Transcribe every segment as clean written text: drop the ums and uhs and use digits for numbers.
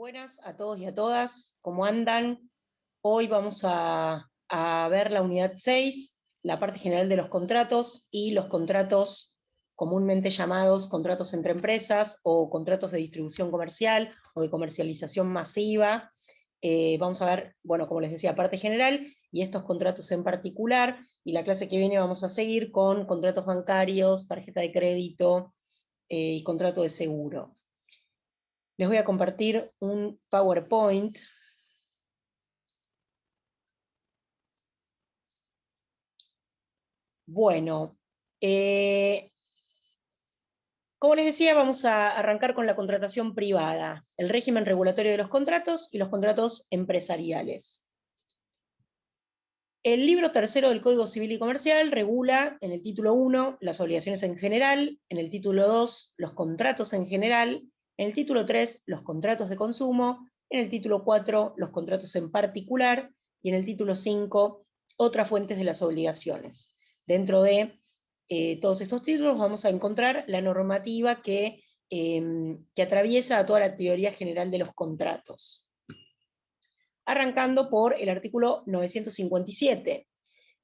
Buenas a todos y a todas, ¿cómo andan? Hoy vamos a ver la unidad 6, la parte general de los contratos y los contratos comúnmente llamados contratos entre empresas o contratos de distribución comercial o de comercialización masiva. Vamos a ver, bueno, como les decía, parte general y estos contratos en particular, y la clase que viene vamos a seguir con contratos bancarios, tarjeta de crédito y contrato de seguro. Les voy a compartir un PowerPoint. Bueno, como les decía, vamos a arrancar con la contratación privada, el régimen regulatorio de los contratos y los contratos empresariales. El libro tercero del Código Civil y Comercial regula en el título 1 las obligaciones en general, en el título 2 los contratos en general, en el título 3 los contratos de consumo, en el título 4 los contratos en particular y en el título 5 otras fuentes de las obligaciones. Dentro de todos estos títulos vamos a encontrar la normativa que atraviesa a toda la teoría general de los contratos. Arrancando por el artículo 957,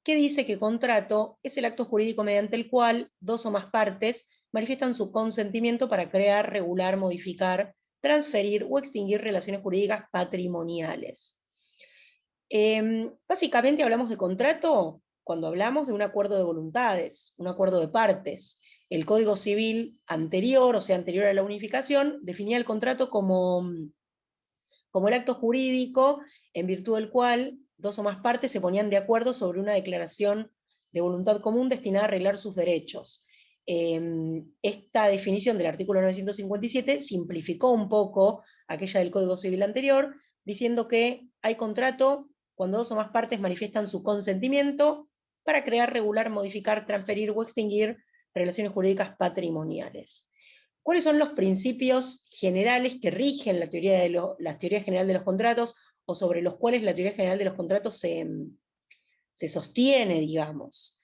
que dice que contrato es el acto jurídico mediante el cual dos o más partes manifiestan su consentimiento para crear, regular, modificar, transferir o extinguir relaciones jurídicas patrimoniales. Básicamente hablamos de contrato cuando hablamos de un acuerdo de voluntades, un acuerdo de partes. El Código Civil anterior, o sea, anterior a la unificación, definía el contrato como el acto jurídico en virtud del cual dos o más partes se ponían de acuerdo sobre una declaración de voluntad común destinada a arreglar sus derechos. Esta definición del artículo 957 simplificó un poco aquella del Código Civil anterior, diciendo que hay contrato cuando dos o más partes manifiestan su consentimiento para crear, regular, modificar, transferir o extinguir relaciones jurídicas patrimoniales. ¿Cuáles son los principios generales que rigen la teoría general de los contratos, o sobre los cuales la teoría general de los contratos se sostiene, digamos?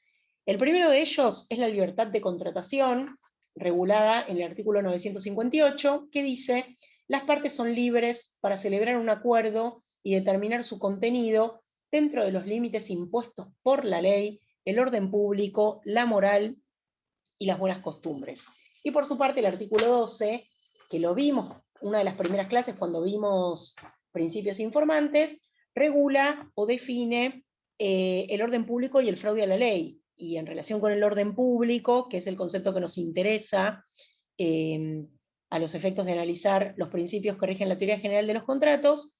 El primero de ellos es la libertad de contratación, regulada en el artículo 958, que dice: las partes son libres para celebrar un acuerdo y determinar su contenido dentro de los límites impuestos por la ley, el orden público, la moral y las buenas costumbres. Y por su parte el artículo 12, que lo vimos una de las primeras clases cuando vimos principios informantes, regula o define el orden público y el fraude a la ley. Y en relación con el orden público, que es el concepto que nos interesa a los efectos de analizar los principios que rigen la teoría general de los contratos,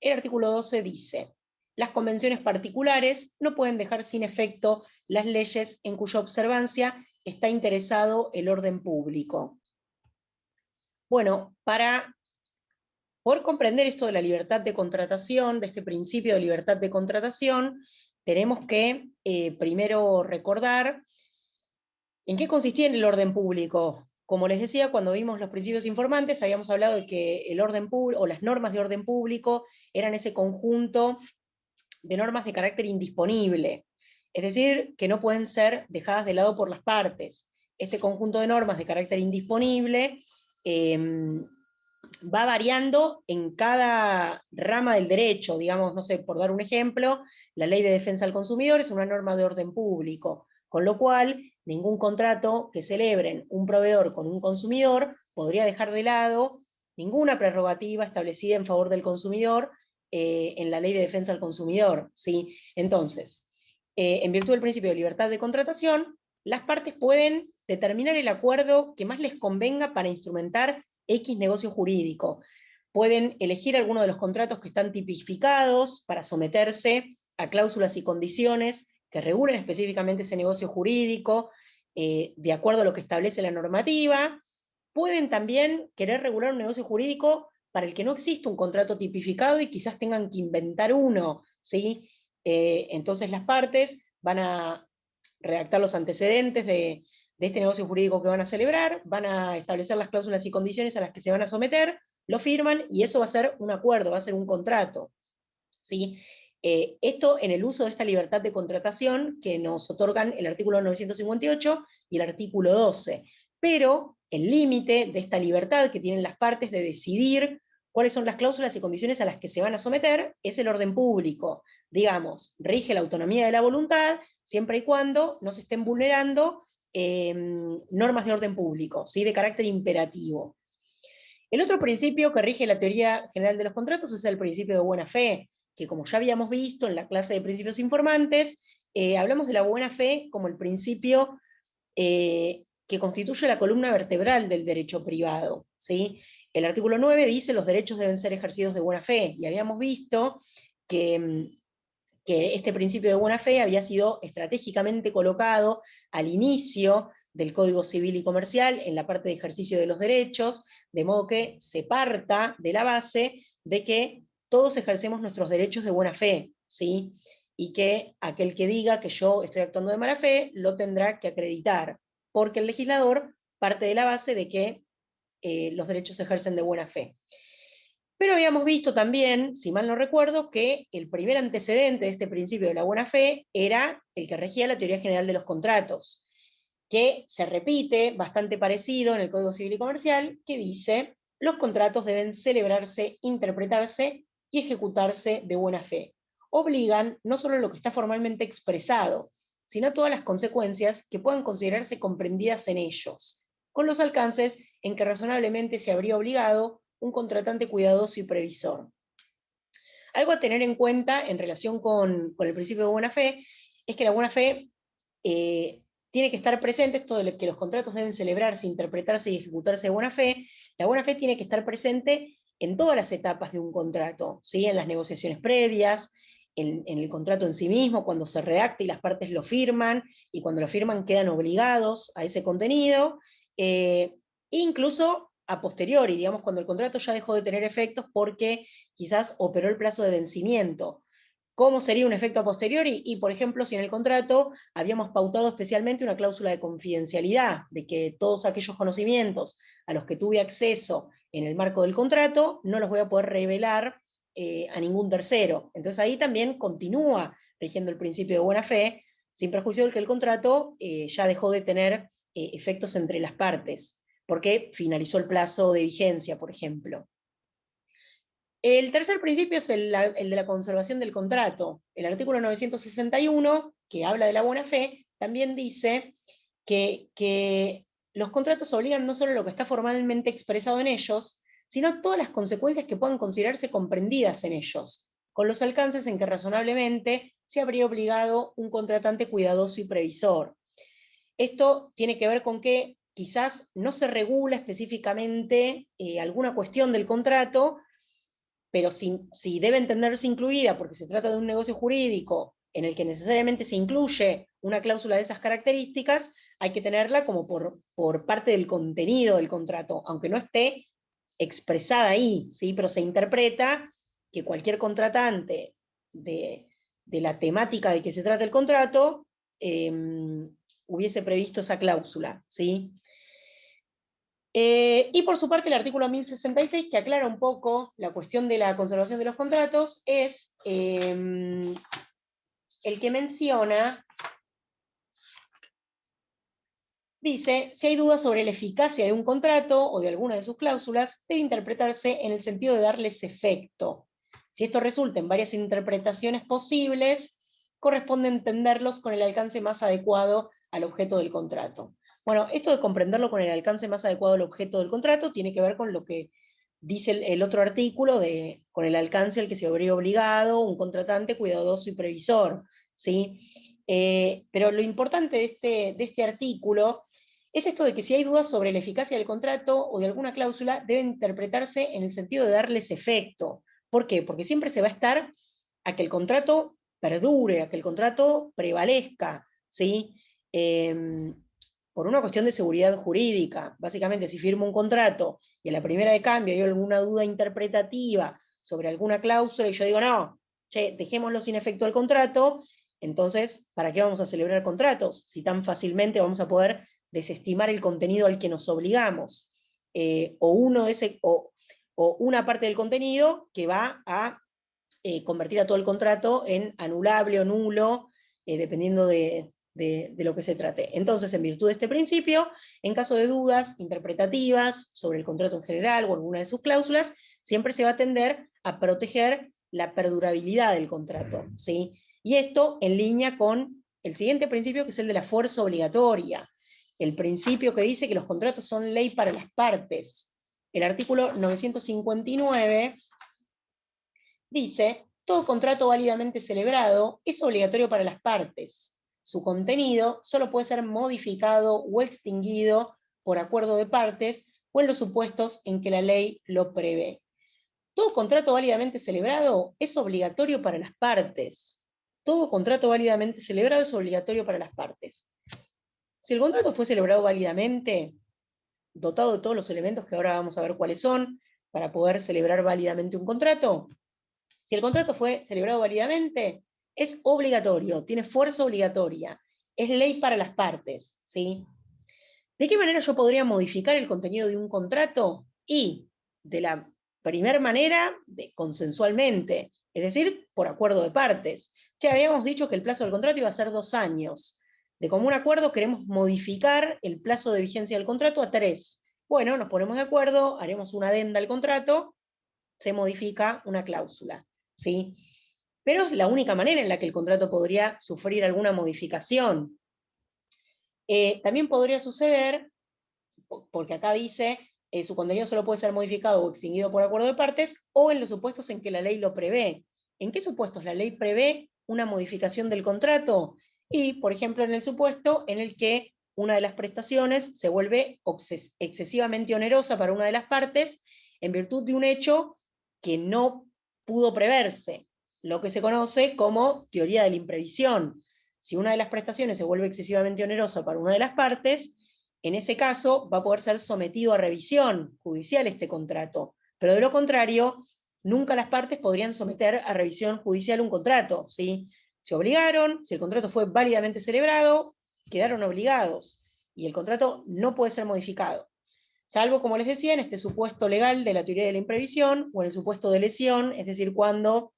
el artículo 12 dice: las convenciones particulares no pueden dejar sin efecto las leyes en cuya observancia está interesado el orden público. Bueno, para poder comprender esto de la libertad de contratación, de este principio de libertad de contratación, tenemos que primero recordar en qué consistía el orden público. Como les decía, cuando vimos los principios informantes, habíamos hablado de que el orden público, o las normas de orden público, eran ese conjunto de normas de carácter indisponible, es decir, que no pueden ser dejadas de lado por las partes. Este conjunto de normas de carácter indisponible va variando en cada rama del derecho. Digamos, no sé, por dar un ejemplo, la Ley de Defensa al Consumidor es una norma de orden público, con lo cual ningún contrato que celebren un proveedor con un consumidor podría dejar de lado ninguna prerrogativa establecida en favor del consumidor en la Ley de Defensa al Consumidor, ¿sí? Entonces, en virtud del principio de libertad de contratación, las partes pueden determinar el acuerdo que más les convenga para instrumentar X negocio jurídico. Pueden elegir alguno de los contratos que están tipificados para someterse a cláusulas y condiciones que regulen específicamente ese negocio jurídico, de acuerdo a lo que establece la normativa. Pueden también querer regular un negocio jurídico para el que no existe un contrato tipificado y quizás tengan que inventar uno, ¿sí? Entonces las partes van a redactar los antecedentes de este negocio jurídico que van a celebrar, van a establecer las cláusulas y condiciones a las que se van a someter, lo firman, y eso va a ser un acuerdo, va a ser un contrato, ¿sí? Esto en el uso de esta libertad de contratación que nos otorgan el artículo 958 y el artículo 12. Pero el límite de esta libertad que tienen las partes de decidir cuáles son las cláusulas y condiciones a las que se van a someter, es el orden público. Digamos, rige la autonomía de la voluntad, siempre y cuando no se estén vulnerando normas de orden público, ¿sí? De carácter imperativo. El otro principio que rige la teoría general de los contratos es el principio de buena fe, que como ya habíamos visto en la clase de principios informantes, hablamos de la buena fe como el principio que constituye la columna vertebral del derecho privado, ¿sí? El artículo 9 dice los derechos deben ser ejercidos de buena fe, y habíamos visto que, que este principio de buena fe había sido estratégicamente colocado al inicio del Código Civil y Comercial en la parte de ejercicio de los derechos, de modo que se parta de la base de que todos ejercemos nuestros derechos de buena fe, ¿sí? Y que aquel que diga que yo estoy actuando de mala fe, lo tendrá que acreditar, porque el legislador parte de la base de que los derechos se ejercen de buena fe. Pero habíamos visto también, si mal no recuerdo, que el primer antecedente de este principio de la buena fe era el que regía la teoría general de los contratos, que se repite, bastante parecido en el Código Civil y Comercial, que dice, los contratos deben celebrarse, interpretarse y ejecutarse de buena fe. Obligan no solo lo que está formalmente expresado, sino todas las consecuencias que puedan considerarse comprendidas en ellos, con los alcances en que razonablemente se habría obligado un contratante cuidadoso y previsor. Algo a tener en cuenta en relación con el principio de buena fe, es que la buena fe tiene que estar presente, esto de que los contratos deben celebrarse, interpretarse y ejecutarse de buena fe, la buena fe tiene que estar presente en todas las etapas de un contrato, ¿sí? En las negociaciones previas, en el contrato en sí mismo, cuando se redacta y las partes lo firman, y cuando lo firman quedan obligados a ese contenido, incluso a posteriori, digamos, cuando el contrato ya dejó de tener efectos porque quizás operó el plazo de vencimiento. ¿Cómo sería un efecto a posteriori? Y, por ejemplo, si en el contrato habíamos pautado especialmente una cláusula de confidencialidad, de que todos aquellos conocimientos a los que tuve acceso en el marco del contrato, no los voy a poder revelar a ningún tercero. Entonces ahí también continúa rigiendo el principio de buena fe, sin perjuicio de que el contrato ya dejó de tener efectos entre las partes, porque finalizó el plazo de vigencia, por ejemplo. El tercer principio es el de la conservación del contrato. El artículo 961, que habla de la buena fe, también dice que los contratos obligan no solo lo que está formalmente expresado en ellos, sino todas las consecuencias que puedan considerarse comprendidas en ellos, con los alcances en que razonablemente se habría obligado un contratante cuidadoso y previsor. Esto tiene que ver con que quizás no se regula específicamente alguna cuestión del contrato, pero si debe entenderse incluida porque se trata de un negocio jurídico en el que necesariamente se incluye una cláusula de esas características, hay que tenerla como por parte del contenido del contrato, aunque no esté expresada ahí, ¿sí? Pero se interpreta que cualquier contratante de la temática de que se trata el contrato hubiese previsto esa cláusula, ¿sí? Y por su parte el artículo 1066, que aclara un poco la cuestión de la conservación de los contratos, es el que menciona, dice, si hay dudas sobre la eficacia de un contrato o de alguna de sus cláusulas, debe interpretarse en el sentido de darles efecto. Si esto resulta en varias interpretaciones posibles, corresponde entenderlos con el alcance más adecuado al objeto del contrato. Bueno, esto de comprenderlo con el alcance más adecuado al objeto del contrato tiene que ver con lo que dice el otro artículo, con el alcance al que se habría obligado un contratante cuidadoso y previsor, ¿sí? Pero lo importante de este artículo es esto de que si hay dudas sobre la eficacia del contrato o de alguna cláusula, debe interpretarse en el sentido de darles efecto. ¿Por qué? Porque siempre se va a estar a que el contrato perdure, a que el contrato prevalezca, ¿sí? Por una cuestión de seguridad jurídica. Básicamente, si firmo un contrato y a la primera de cambio hay alguna duda interpretativa sobre alguna cláusula y yo digo, no, che, dejémoslo sin efecto al contrato, entonces, ¿para qué vamos a celebrar contratos? Si tan fácilmente vamos a poder desestimar el contenido al que nos obligamos, o una parte del contenido que va a convertir a todo el contrato en anulable o nulo, dependiendo de lo que se trate. Entonces, en virtud de este principio, en caso de dudas interpretativas sobre el contrato en general o alguna de sus cláusulas, siempre se va a tender a proteger la perdurabilidad del contrato, ¿sí? Y esto en línea con el siguiente principio, que es el de la fuerza obligatoria, el principio que dice que los contratos son ley para las partes. El artículo 959 dice: todo contrato válidamente celebrado es obligatorio para las partes. Su contenido solo puede ser modificado o extinguido por acuerdo de partes o en los supuestos en que la ley lo prevé. Todo contrato válidamente celebrado es obligatorio para las partes. Todo contrato válidamente celebrado es obligatorio para las partes. Si el contrato fue celebrado válidamente, dotado de todos los elementos que ahora vamos a ver cuáles son, para poder celebrar válidamente un contrato, si el contrato fue celebrado válidamente, es obligatorio, tiene fuerza obligatoria, es ley para las partes, ¿sí? ¿De qué manera yo podría modificar el contenido de un contrato? Y de la primera manera, consensualmente, es decir, por acuerdo de partes. Ya habíamos dicho que el plazo del contrato iba a ser 2 años. De común acuerdo queremos modificar el plazo de vigencia del contrato a 3. Bueno, nos ponemos de acuerdo, haremos una adenda al contrato, se modifica una cláusula, ¿sí? Pero es la única manera en la que el contrato podría sufrir alguna modificación. También podría suceder, porque acá dice, su contenido solo puede ser modificado o extinguido por acuerdo de partes, o en los supuestos en que la ley lo prevé. ¿En qué supuestos la ley prevé una modificación del contrato? Y, por ejemplo, en el supuesto en el que una de las prestaciones se vuelve excesivamente onerosa para una de las partes en virtud de un hecho que no pudo preverse, lo que se conoce como teoría de la imprevisión. Si una de las prestaciones se vuelve excesivamente onerosa para una de las partes, en ese caso va a poder ser sometido a revisión judicial este contrato, pero de lo contrario, nunca las partes podrían someter a revisión judicial un contrato, ¿sí? Se obligaron, si el contrato fue válidamente celebrado, quedaron obligados, y el contrato no puede ser modificado. Salvo, como les decía, en este supuesto legal de la teoría de la imprevisión, o en el supuesto de lesión, es decir, cuando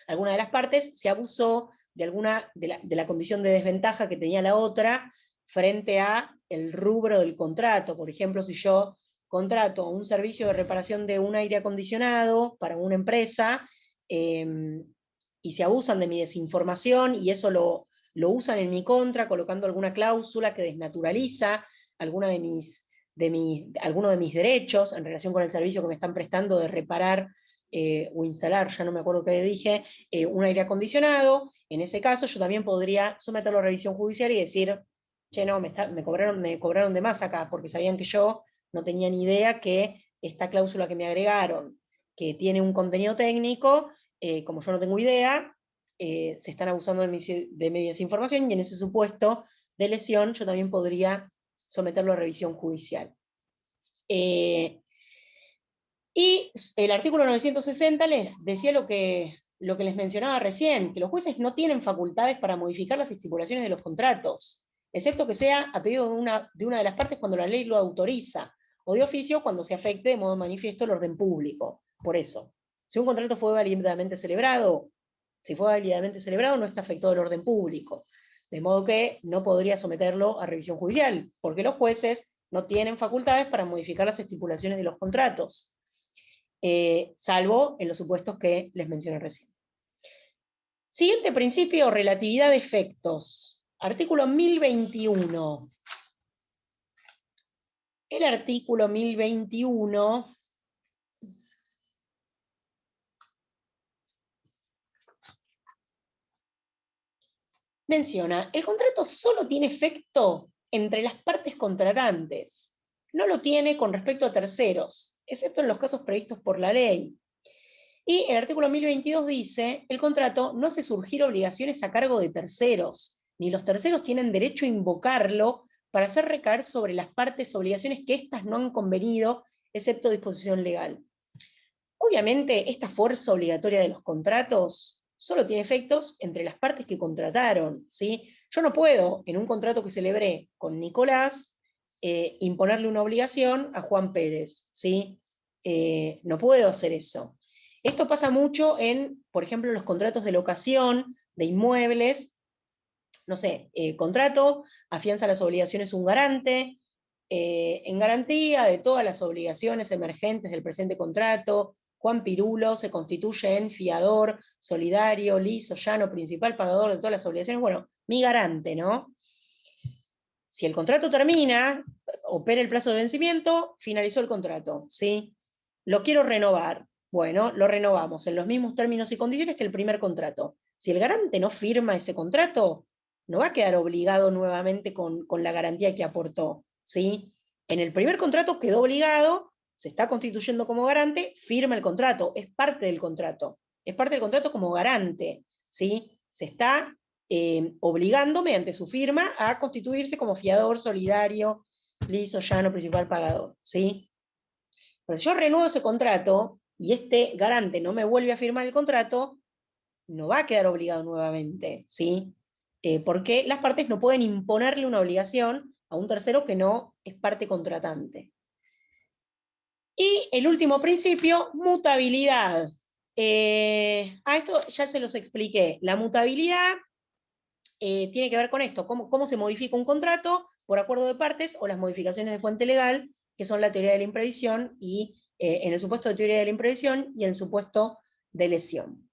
alguna de las partes se abusó de la condición de desventaja que tenía la otra frente a el rubro del contrato. Por ejemplo, si yo contrato un servicio de reparación de un aire acondicionado para una empresa, y se abusan de mi desinformación, y eso lo usan en mi contra, colocando alguna cláusula que desnaturaliza alguno de mis derechos en relación con el servicio que me están prestando de reparar o instalar, ya no me acuerdo qué dije, un aire acondicionado. En ese caso yo también podría someterlo a revisión judicial y decir: che, no, me cobraron de más acá, porque sabían que yo no tenía ni idea que esta cláusula que me agregaron, que tiene un contenido técnico, como yo no tengo idea, se están abusando de mi desinformación, y en ese supuesto de lesión yo también podría someterlo a revisión judicial. Y el artículo 960 les decía lo que les mencionaba recién, que los jueces no tienen facultades para modificar las estipulaciones de los contratos, excepto que sea a pedido de una de las partes cuando la ley lo autoriza, o de oficio cuando se afecte de modo manifiesto el orden público. Por eso, si un contrato fue válidamente celebrado, no está afectado el orden público, de modo que no podría someterlo a revisión judicial, porque los jueces no tienen facultades para modificar las estipulaciones de los contratos. Salvo en los supuestos que les mencioné recién. Siguiente principio: relatividad de efectos. Artículo 1021. El artículo 1021 menciona: el contrato solo tiene efecto entre las partes contratantes, no lo tiene con respecto a terceros, excepto en los casos previstos por la ley. Y el artículo 1022 dice: el contrato no hace surgir obligaciones a cargo de terceros, ni los terceros tienen derecho a invocarlo para hacer recaer sobre las partes obligaciones que éstas no han convenido, excepto disposición legal. Obviamente, esta fuerza obligatoria de los contratos solo tiene efectos entre las partes que contrataron, ¿sí? Yo no puedo, en un contrato que celebré con Nicolás, imponerle una obligación a Juan Pérez, ¿sí? No puedo hacer eso. Esto pasa mucho por ejemplo, en los contratos de locación de inmuebles. No sé, contrato, afianza las obligaciones un garante, en garantía de todas las obligaciones emergentes del presente contrato, Juan Pirulo se constituye en fiador, solidario, liso, llano, principal pagador de todas las obligaciones, bueno, mi garante, ¿no? Si el contrato termina, opera el plazo de vencimiento, finalizó el contrato, ¿sí? Lo quiero renovar, bueno, lo renovamos en los mismos términos y condiciones que el primer contrato. Si el garante no firma ese contrato, no va a quedar obligado nuevamente con la garantía que aportó, ¿sí? En el primer contrato quedó obligado, se está constituyendo como garante, firma el contrato, es parte del contrato como garante, ¿sí? Se está obligando mediante su firma a constituirse como fiador, solidario, liso, llano, principal pagador, ¿sí? Pero si yo renuevo ese contrato y este garante no me vuelve a firmar el contrato, no va a quedar obligado nuevamente, ¿sí? Porque las partes no pueden imponerle una obligación a un tercero que no es parte contratante. Y el último principio, mutabilidad. Esto ya se los expliqué. La mutabilidad tiene que ver con esto, cómo se modifica un contrato por acuerdo de partes o las modificaciones de fuente legal, que son la teoría de la imprevisión, y en el supuesto de teoría de la imprevisión y en el supuesto de lesión.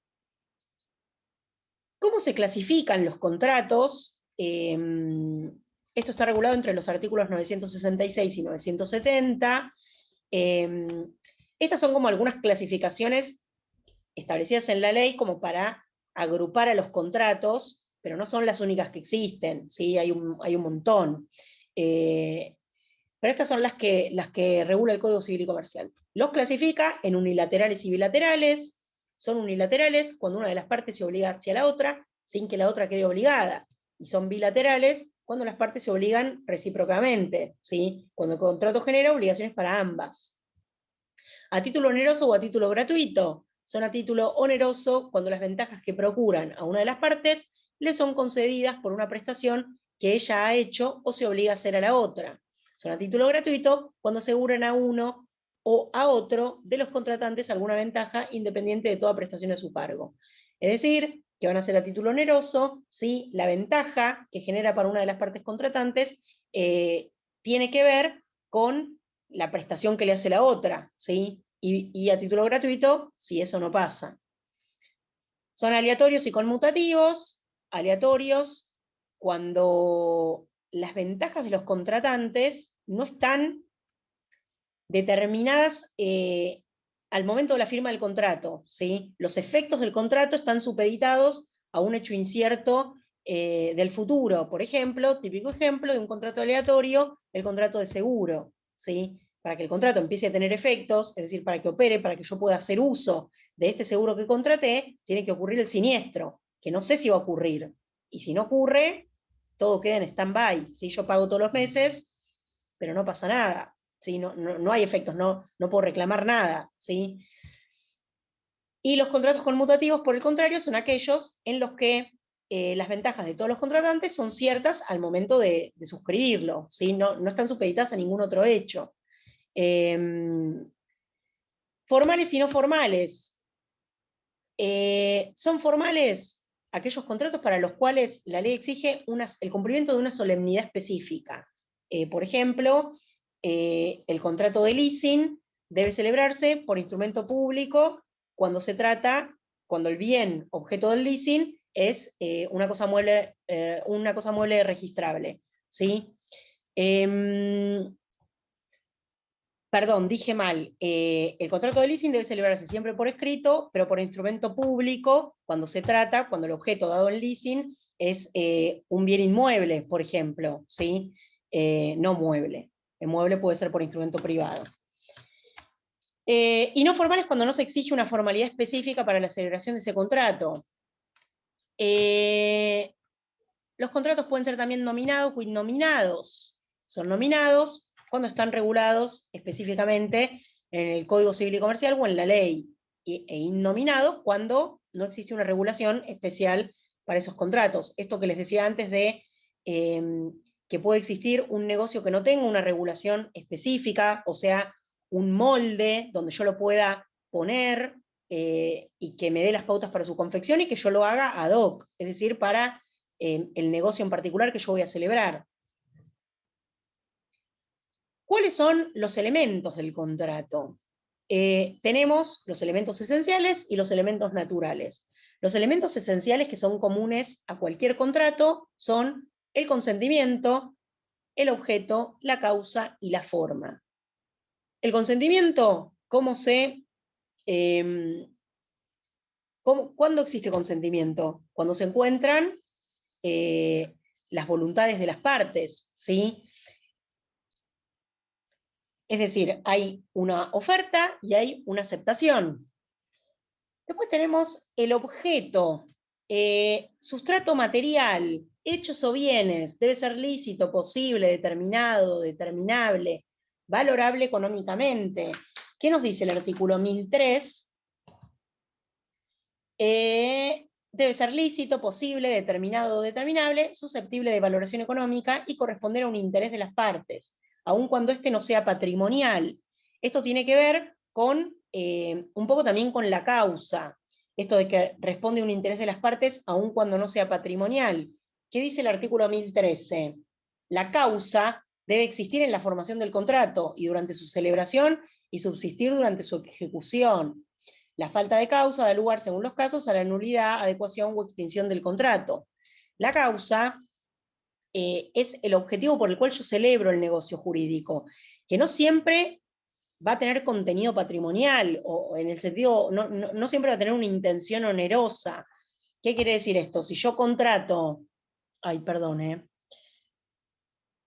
¿Cómo se clasifican los contratos? Esto está regulado entre los artículos 966 y 970. Estas son como algunas clasificaciones establecidas en la ley como para agrupar a los contratos, pero no son las únicas que existen, ¿sí? Hay un montón. Pero estas son las que regula el Código Civil y Comercial. Los clasifica en unilaterales y bilaterales. Son unilaterales cuando una de las partes se obliga hacia la otra sin que la otra quede obligada. Y son bilaterales cuando las partes se obligan recíprocamente, ¿sí? Cuando el contrato genera obligaciones para ambas. A título oneroso o a título gratuito. Son a título oneroso cuando las ventajas que procuran a una de las partes le son concedidas por una prestación que ella ha hecho o se obliga a hacer a la otra. Son a título gratuito cuando aseguran a uno o a otro de los contratantes alguna ventaja independiente de toda prestación a su cargo. Es decir, que van a ser a título oneroso si la ventaja que genera para una de las partes contratantes tiene que ver con la prestación que le hace la otra, ¿sí? Y a título gratuito, si eso no pasa. Son aleatorios y conmutativos. Aleatorios cuando las ventajas de los contratantes no están determinadas al momento de la firma del contrato, ¿sí? Los efectos del contrato están supeditados a un hecho incierto del futuro. Por ejemplo, típico ejemplo de un contrato aleatorio, el contrato de seguro, ¿sí? Para que el contrato empiece a tener efectos, es decir, para que opere, para que yo pueda hacer uso de este seguro que contraté, tiene que ocurrir el siniestro, que no sé si va a ocurrir. Y si no ocurre, todo queda en stand-by, ¿sí? Yo pago todos los meses, pero no pasa nada. ¿Sí? No hay efectos, no puedo reclamar nada, ¿sí? Y los contratos conmutativos, por el contrario, son aquellos en los que las ventajas de todos los contratantes son ciertas al momento de suscribirlo, ¿sí? No están supeditadas a ningún otro hecho. Formales y no formales. Son formales aquellos contratos para los cuales la ley exige el cumplimiento de una solemnidad específica. Por ejemplo, el contrato de leasing debe celebrarse por instrumento público cuando el bien objeto del leasing es una cosa mueble registrable, ¿sí? Perdón, dije mal. El contrato de leasing debe celebrarse siempre por escrito, pero por instrumento público, cuando el objeto dado en leasing es un bien inmueble, por ejemplo, ¿sí? No mueble. El mueble puede ser por instrumento privado. Y no formales cuando no se exige una formalidad específica para la celebración de ese contrato. Los contratos pueden ser también nominados o innominados. Son nominados cuando están regulados específicamente en el Código Civil y Comercial o en la ley, e innominados cuando no existe una regulación especial para esos contratos. Esto que les decía antes de que puede existir un negocio que no tenga una regulación específica, o sea, un molde donde yo lo pueda poner y que me dé las pautas para su confección y que yo lo haga ad hoc, es decir, para el negocio en particular que yo voy a celebrar. ¿Cuáles son los elementos del contrato? tenemos los elementos esenciales y los elementos naturales. Los elementos esenciales que son comunes a cualquier contrato son el consentimiento, el objeto, la causa y la forma. El consentimiento, ¿cuándo existe consentimiento? Cuando se encuentran las voluntades de las partes, ¿sí? Es decir, hay una oferta y hay una aceptación. Después tenemos el objeto, sustrato material, hechos o bienes, debe ser lícito, posible, determinado, determinable, valorable económicamente. ¿Qué nos dice el artículo 1003? Debe ser lícito, posible, determinado o determinable, susceptible de valoración económica y corresponder a un interés de las partes, aun cuando este no sea patrimonial. Esto tiene que ver con un poco también con la causa, esto de que responde a un interés de las partes aun cuando no sea patrimonial. ¿Qué dice el artículo 1013? La causa debe existir en la formación del contrato y durante su celebración y subsistir durante su ejecución. La falta de causa da lugar, según los casos, a la nulidad, adecuación o extinción del contrato. La causa es el objetivo por el cual yo celebro el negocio jurídico, que no siempre va a tener contenido patrimonial, o en el sentido, no siempre va a tener una intención onerosa. ¿Qué quiere decir esto? Si yo contrato,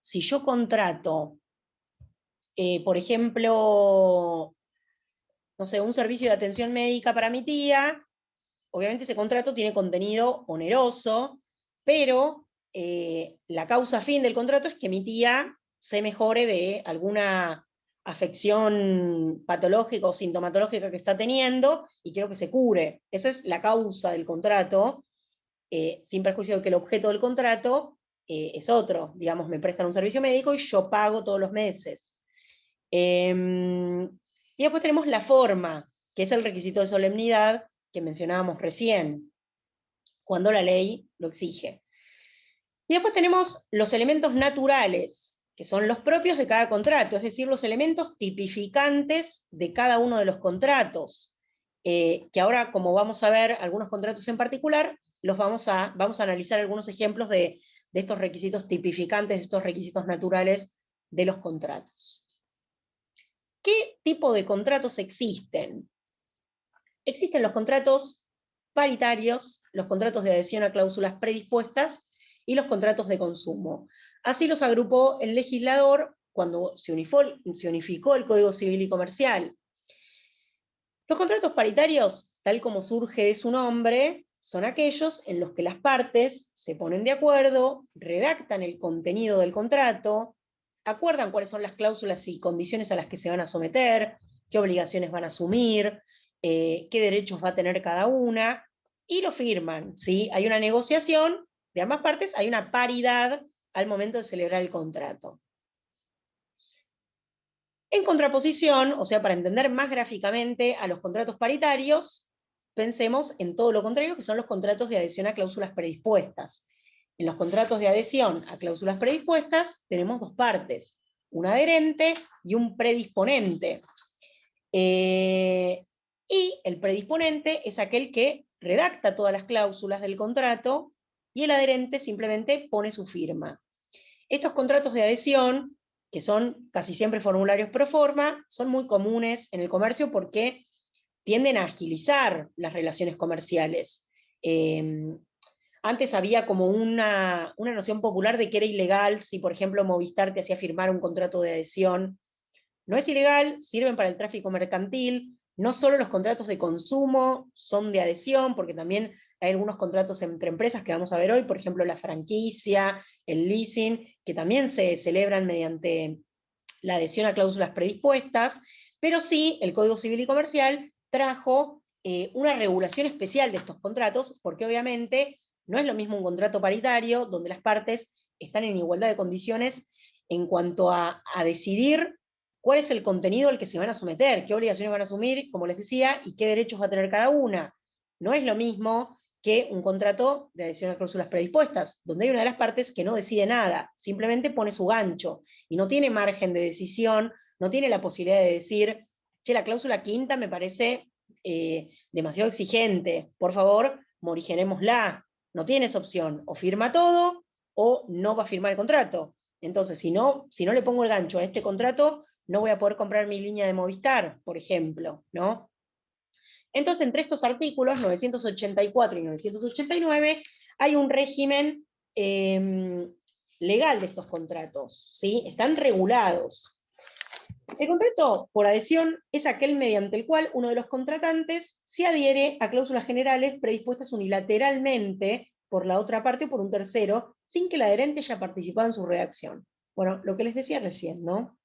si yo contrato, por ejemplo, no sé, un servicio de atención médica para mi tía, obviamente ese contrato tiene contenido oneroso, pero la causa fin del contrato es que mi tía se mejore de alguna afección patológica o sintomatológica que está teniendo y quiero que se cure. Esa es la causa del contrato, sin perjuicio de que el objeto del contrato es otro. Digamos, me prestan un servicio médico y yo pago todos los meses. Y después tenemos la forma, que es el requisito de solemnidad que mencionábamos recién, cuando la ley lo exige. Y después tenemos los elementos naturales, que son los propios de cada contrato, es decir, los elementos tipificantes de cada uno de los contratos, que ahora, como vamos a ver algunos contratos en particular, vamos a analizar algunos ejemplos de estos requisitos tipificantes, de estos requisitos naturales de los contratos. ¿Qué tipo de contratos existen? Existen los contratos paritarios, los contratos de adhesión a cláusulas predispuestas y los contratos de consumo. Así los agrupó el legislador cuando se unificó el Código Civil y Comercial. Los contratos paritarios, tal como surge de su nombre, son aquellos en los que las partes se ponen de acuerdo, redactan el contenido del contrato, acuerdan cuáles son las cláusulas y condiciones a las que se van a someter, qué obligaciones van a asumir, qué derechos va a tener cada una, y lo firman, ¿sí? Hay una negociación de ambas partes, hay una paridad al momento de celebrar el contrato. En contraposición, o sea, para entender más gráficamente a los contratos paritarios, pensemos en todo lo contrario, que son los contratos de adhesión a cláusulas predispuestas. En los contratos de adhesión a cláusulas predispuestas tenemos dos partes, un adherente y un predisponente. Y el predisponente es aquel que redacta todas las cláusulas del contrato y el adherente simplemente pone su firma. Estos contratos de adhesión, que son casi siempre formularios pro forma, son muy comunes en el comercio porque tienden a agilizar las relaciones comerciales. Antes había como una noción popular de que era ilegal si, por ejemplo, Movistar te hacía firmar un contrato de adhesión. No es ilegal, sirven para el tráfico mercantil. No solo los contratos de consumo son de adhesión, porque también hay algunos contratos entre empresas que vamos a ver hoy, por ejemplo la franquicia, el leasing, que también se celebran mediante la adhesión a cláusulas predispuestas, pero sí el Código Civil y Comercial trajo una regulación especial de estos contratos, porque obviamente no es lo mismo un contrato paritario, donde las partes están en igualdad de condiciones en cuanto a decidir cuál es el contenido al que se van a someter, qué obligaciones van a asumir, como les decía, y qué derechos va a tener cada una. No es lo mismo que un contrato de adhesión a cláusulas predispuestas, donde hay una de las partes que no decide nada, simplemente pone su gancho, y no tiene margen de decisión, no tiene la posibilidad de decir, che, la cláusula quinta me parece demasiado exigente, por favor, morigenémosla. No tienes opción, o firma todo, o no va a firmar el contrato. Entonces, si no le pongo el gancho a este contrato, no voy a poder comprar mi línea de Movistar, por ejemplo, ¿no? Entonces, entre estos artículos, 984 y 989, hay un régimen legal de estos contratos, ¿sí? Están regulados. El contrato por adhesión es aquel mediante el cual uno de los contratantes se adhiere a cláusulas generales predispuestas unilateralmente por la otra parte o por un tercero, sin que el adherente haya participado en su redacción. Bueno, lo que les decía recién, ¿no?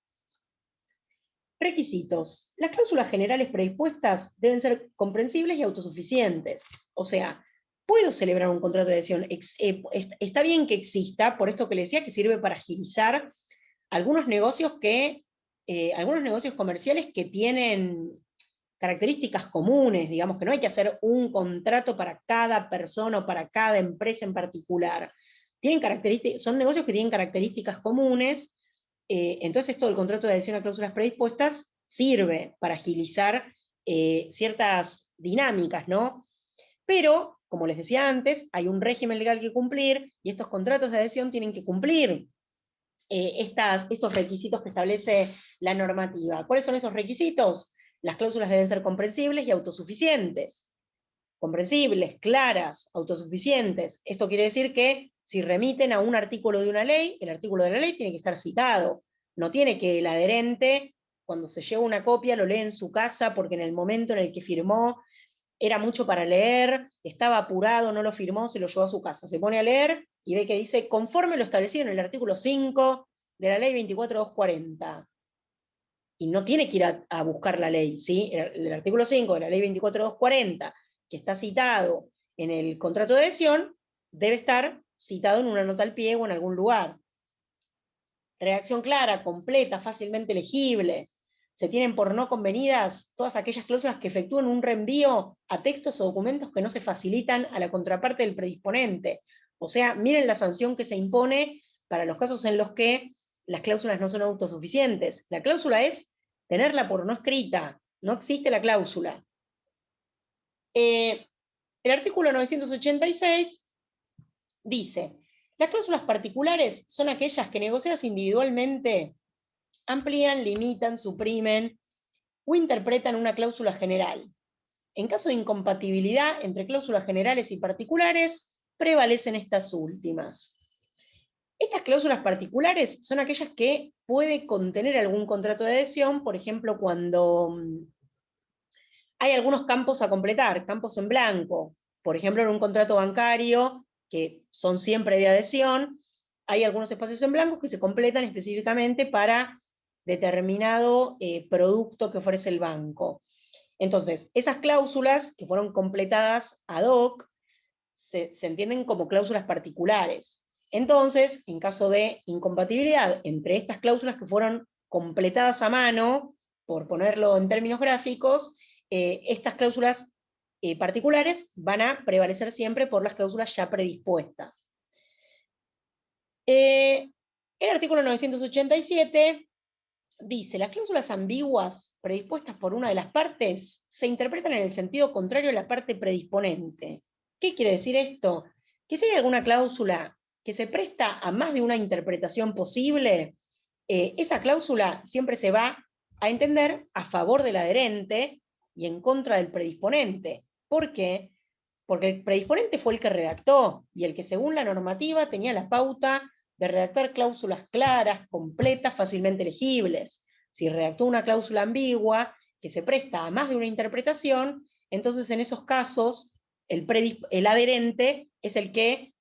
Requisitos. Las cláusulas generales predispuestas deben ser comprensibles y autosuficientes. O sea, puedo celebrar un contrato de adhesión. Está bien que exista, por esto que le decía, que sirve para agilizar algunos negocios comerciales que tienen características comunes, digamos que no hay que hacer un contrato para cada persona o para cada empresa en particular. Son negocios que tienen características comunes. Entonces esto del contrato de adhesión a cláusulas predispuestas sirve para agilizar ciertas dinámicas, ¿no? Pero, como les decía antes, hay un régimen legal que cumplir y estos contratos de adhesión tienen que cumplir estos requisitos que establece la normativa. ¿Cuáles son esos requisitos? Las cláusulas deben ser comprensibles y autosuficientes. Comprensibles, claras, autosuficientes. Esto quiere decir que si remiten a un artículo de una ley, el artículo de la ley tiene que estar citado. No tiene que el adherente, cuando se lleva una copia, lo lee en su casa porque en el momento en el que firmó era mucho para leer, estaba apurado, no lo firmó, se lo llevó a su casa. Se pone a leer y ve que dice, conforme lo establecido en el artículo 5 de la ley 24240. Y no tiene que ir a buscar la ley, ¿sí? El artículo 5 de la ley 24240, que está citado en el contrato de adhesión, debe estar citado en una nota al pie o en algún lugar. Redacción clara, completa, fácilmente legible. Se tienen por no convenidas todas aquellas cláusulas que efectúen un reenvío a textos o documentos que no se facilitan a la contraparte del predisponente. O sea, miren la sanción que se impone para los casos en los que las cláusulas no son autosuficientes. La cláusula es tenerla por no escrita, no existe la cláusula. El artículo 986 dice, las cláusulas particulares son aquellas que negociadas individualmente amplían, limitan, suprimen o interpretan una cláusula general. En caso de incompatibilidad entre cláusulas generales y particulares, prevalecen estas últimas. Estas cláusulas particulares son aquellas que puede contener algún contrato de adhesión, por ejemplo, cuando hay algunos campos a completar, campos en blanco. Por ejemplo, en un contrato bancario, que son siempre de adhesión, hay algunos espacios en blanco que se completan específicamente para determinado producto que ofrece el banco. Entonces, esas cláusulas que fueron completadas ad hoc se entienden como cláusulas particulares. Entonces, en caso de incompatibilidad entre estas cláusulas que fueron completadas a mano, por ponerlo en términos gráficos, estas cláusulas particulares van a prevalecer siempre por las cláusulas ya predispuestas. El artículo 987 dice, las cláusulas ambiguas predispuestas por una de las partes se interpretan en el sentido contrario a la parte predisponente. ¿Qué quiere decir esto? Que si hay alguna cláusula que se presta a más de una interpretación posible, esa cláusula siempre se va a entender a favor del adherente y en contra del predisponente. ¿Por qué? Porque el predisponente fue el que redactó y el que según la normativa tenía la pauta de redactar cláusulas claras, completas, fácilmente legibles. Si redactó una cláusula ambigua que se presta a más de una interpretación, entonces en esos casos el adherente es el que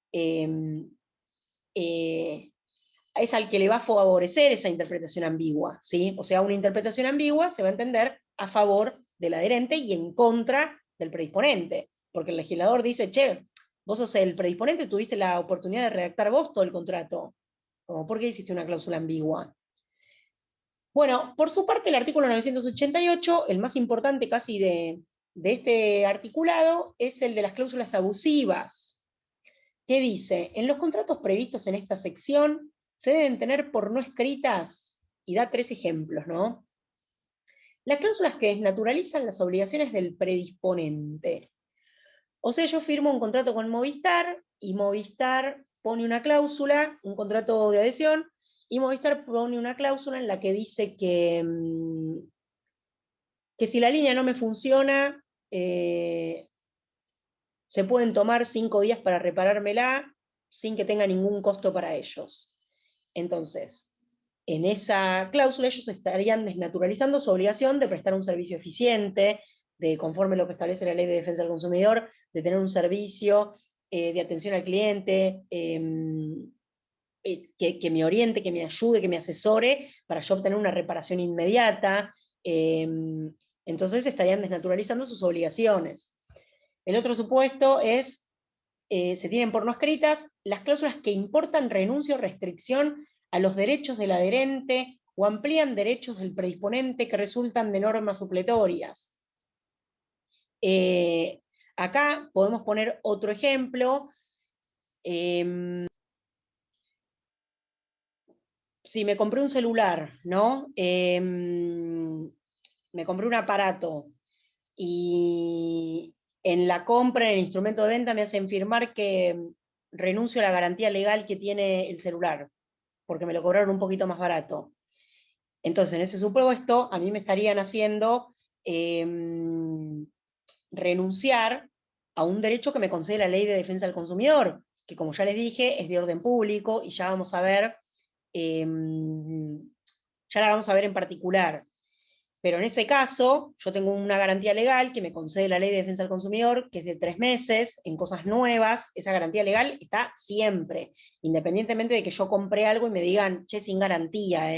es al que le va a favorecer esa interpretación ambigua, ¿sí? O sea, una interpretación ambigua se va a entender a favor del adherente y en contra del predisponente, porque el legislador dice, che, vos sos el predisponente, tuviste la oportunidad de redactar vos todo el contrato. ¿Por qué hiciste una cláusula ambigua? Bueno, por su parte, el artículo 988, el más importante casi de este articulado, es el de las cláusulas abusivas, que dice, en los contratos previstos en esta sección se deben tener por no escritas, y da 3 ejemplos, ¿no? Las cláusulas que desnaturalizan las obligaciones del predisponente. O sea, yo firmo un contrato con Movistar, y Movistar pone una cláusula, un contrato de adhesión, y Movistar pone una cláusula en la que dice que si la línea no me funciona, se pueden tomar 5 días para reparármela sin que tenga ningún costo para ellos. Entonces, en esa cláusula ellos estarían desnaturalizando su obligación de prestar un servicio eficiente, de conforme a lo que establece la Ley de Defensa del Consumidor, de tener un servicio de atención al cliente, que me oriente, que me ayude, que me asesore, para yo obtener una reparación inmediata. Entonces estarían desnaturalizando sus obligaciones. El otro supuesto es, se tienen por no escritas las cláusulas que importan renuncia o restricción a los derechos del adherente o amplían derechos del predisponente que resultan de normas supletorias. Acá podemos poner otro ejemplo. Si me compré un celular, ¿no? Me compré un aparato y en la compra, en el instrumento de venta, me hacen firmar que renuncio a la garantía legal que tiene el celular, porque me lo cobraron un poquito más barato. Entonces, en ese supuesto, a mí me estarían haciendo renunciar a un derecho que me concede la Ley de Defensa del Consumidor, que como ya les dije, es de orden público, y ya vamos a ver, ya la vamos a ver en particular. Pero en ese caso, yo tengo una garantía legal que me concede la Ley de Defensa del Consumidor, que es de 3 meses, en cosas nuevas. Esa garantía legal está siempre, independientemente de que yo compré algo y me digan, che, sin garantía,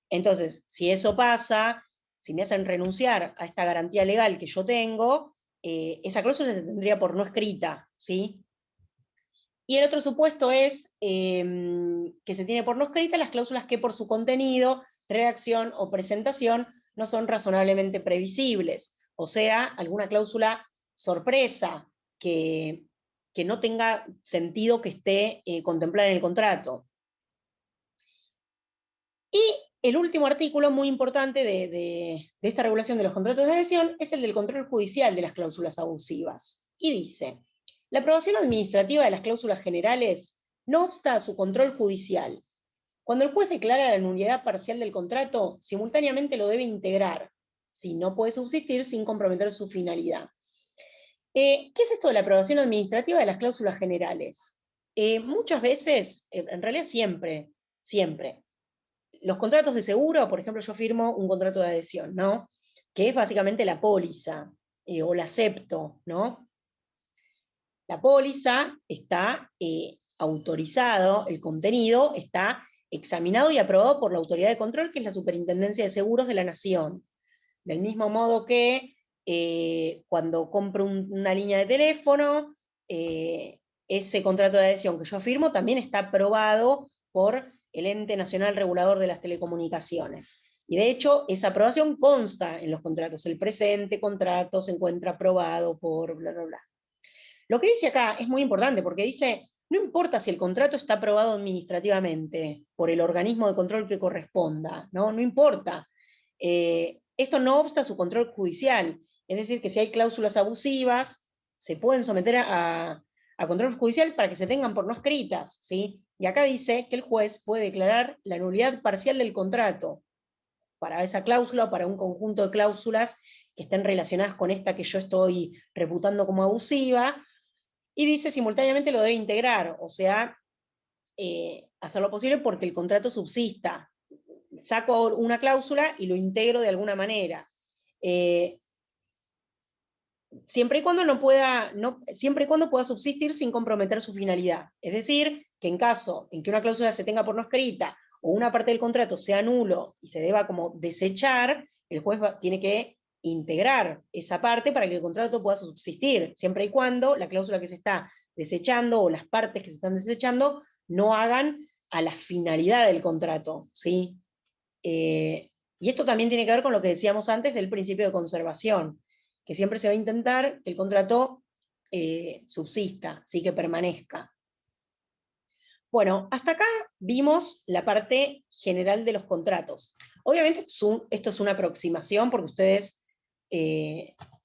entonces, si eso pasa, si me hacen renunciar a esta garantía legal que yo tengo, esa cláusula se tendría por no escrita, ¿sí? Y el otro supuesto es que se tiene por no escrita las cláusulas que por su contenido, redacción o presentación no son razonablemente previsibles. O sea, alguna cláusula sorpresa que no tenga sentido que esté contemplada en el contrato. Y el último artículo muy importante de esta regulación de los contratos de adhesión es el del control judicial de las cláusulas abusivas. Y dice, la aprobación administrativa de las cláusulas generales no obsta a su control judicial. Cuando el juez declara la nulidad parcial del contrato, simultáneamente lo debe integrar, si no puede subsistir sin comprometer su finalidad. ¿Qué es esto de la aprobación administrativa de las cláusulas generales? Muchas veces, en realidad siempre, los contratos de seguro, por ejemplo, yo firmo un contrato de adhesión, ¿no? Que es básicamente la póliza, o la acepto, ¿no? La póliza está autorizado, el contenido está examinado y aprobado por la autoridad de control, que es la Superintendencia de Seguros de la Nación. Del mismo modo que cuando compro una línea de teléfono, ese contrato de adhesión que yo firmo también está aprobado por el Ente Nacional Regulador de las Telecomunicaciones. Y de hecho, esa aprobación consta en los contratos. El presente contrato se encuentra aprobado por bla, bla, bla. Lo que dice acá es muy importante porque dice, no importa si el contrato está aprobado administrativamente por el organismo de control que corresponda, no importa. Esto no obsta a su control judicial, es decir, que si hay cláusulas abusivas, se pueden someter a control judicial para que se tengan por no escritas, ¿sí? Y acá dice que el juez puede declarar la nulidad parcial del contrato para esa cláusula o para un conjunto de cláusulas que estén relacionadas con esta que yo estoy reputando como abusiva, y dice simultáneamente lo debe integrar, o sea, hacer lo posible porque el contrato subsista. Saco una cláusula y lo integro de alguna manera. Siempre y cuando siempre y cuando pueda subsistir sin comprometer su finalidad. Es decir, que en caso en que una cláusula se tenga por no escrita o una parte del contrato sea nulo y se deba como desechar, el juez tiene que integrar esa parte para que el contrato pueda subsistir, siempre y cuando la cláusula que se está desechando o las partes que se están desechando no hagan a la finalidad del contrato, ¿sí? Y esto también tiene que ver con lo que decíamos antes del principio de conservación, que siempre se va a intentar que el contrato subsista, ¿sí? Que permanezca. Bueno, hasta acá vimos la parte general de los contratos. Obviamente esto es una aproximación porque ustedes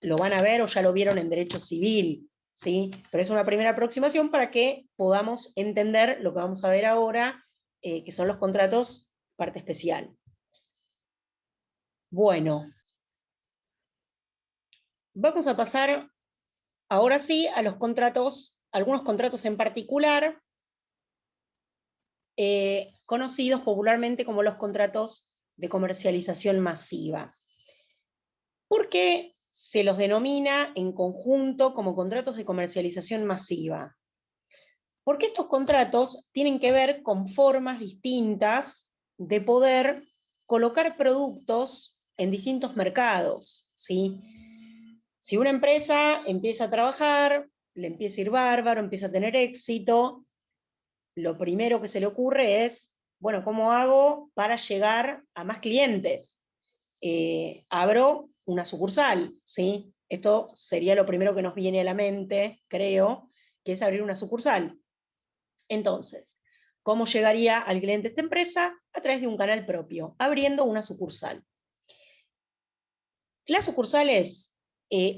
lo van a ver o ya lo vieron en derecho civil, ¿sí? Pero es una primera aproximación para que podamos entender lo que vamos a ver ahora, que son los contratos parte especial. Bueno, vamos a pasar ahora sí a los contratos, algunos contratos en particular, conocidos popularmente como los contratos de comercialización masiva. ¿Por qué se los denomina en conjunto como contratos de comercialización masiva? Porque estos contratos tienen que ver con formas distintas de poder colocar productos en distintos mercados, ¿sí? Si una empresa empieza a trabajar, le empieza a ir bárbaro, empieza a tener éxito, lo primero que se le ocurre es, bueno, ¿cómo hago para llegar a más clientes? Abro una sucursal, ¿sí? Esto sería lo primero que nos viene a la mente, creo, que es abrir una sucursal. Entonces, ¿cómo llegaría al cliente esta empresa? A través de un canal propio, abriendo una sucursal. Las sucursales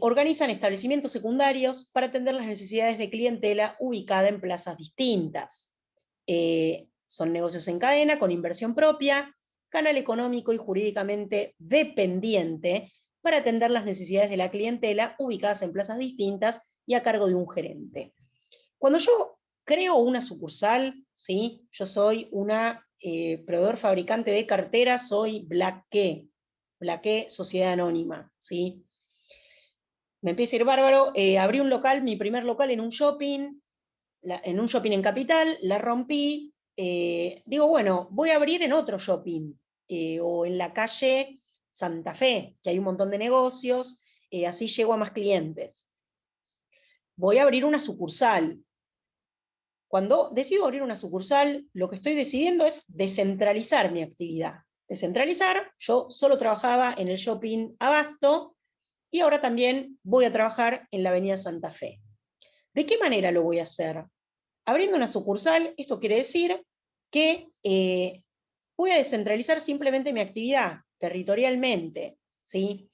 organizan establecimientos secundarios para atender las necesidades de clientela ubicada en plazas distintas. Son negocios en cadena, con inversión propia, canal económico y jurídicamente dependiente para atender las necesidades de la clientela ubicadas en plazas distintas y a cargo de un gerente. Cuando yo creo una sucursal, ¿sí? Yo soy una proveedor fabricante de carteras, soy Blaqué, Sociedad Anónima, ¿sí? Me empieza a ir bárbaro, abrí un local, mi primer local en un shopping en Capital, la rompí, digo, bueno, voy a abrir en otro shopping, o en la calle Santa Fe, que hay un montón de negocios, así llego a más clientes. Voy a abrir una sucursal. Cuando decido abrir una sucursal, lo que estoy decidiendo es descentralizar mi actividad. Descentralizar, yo solo trabajaba en el shopping Abasto, y ahora también voy a trabajar en la avenida Santa Fe. ¿De qué manera lo voy a hacer? Abriendo una sucursal, esto quiere decir que voy a descentralizar simplemente mi actividad territorialmente, ¿sí?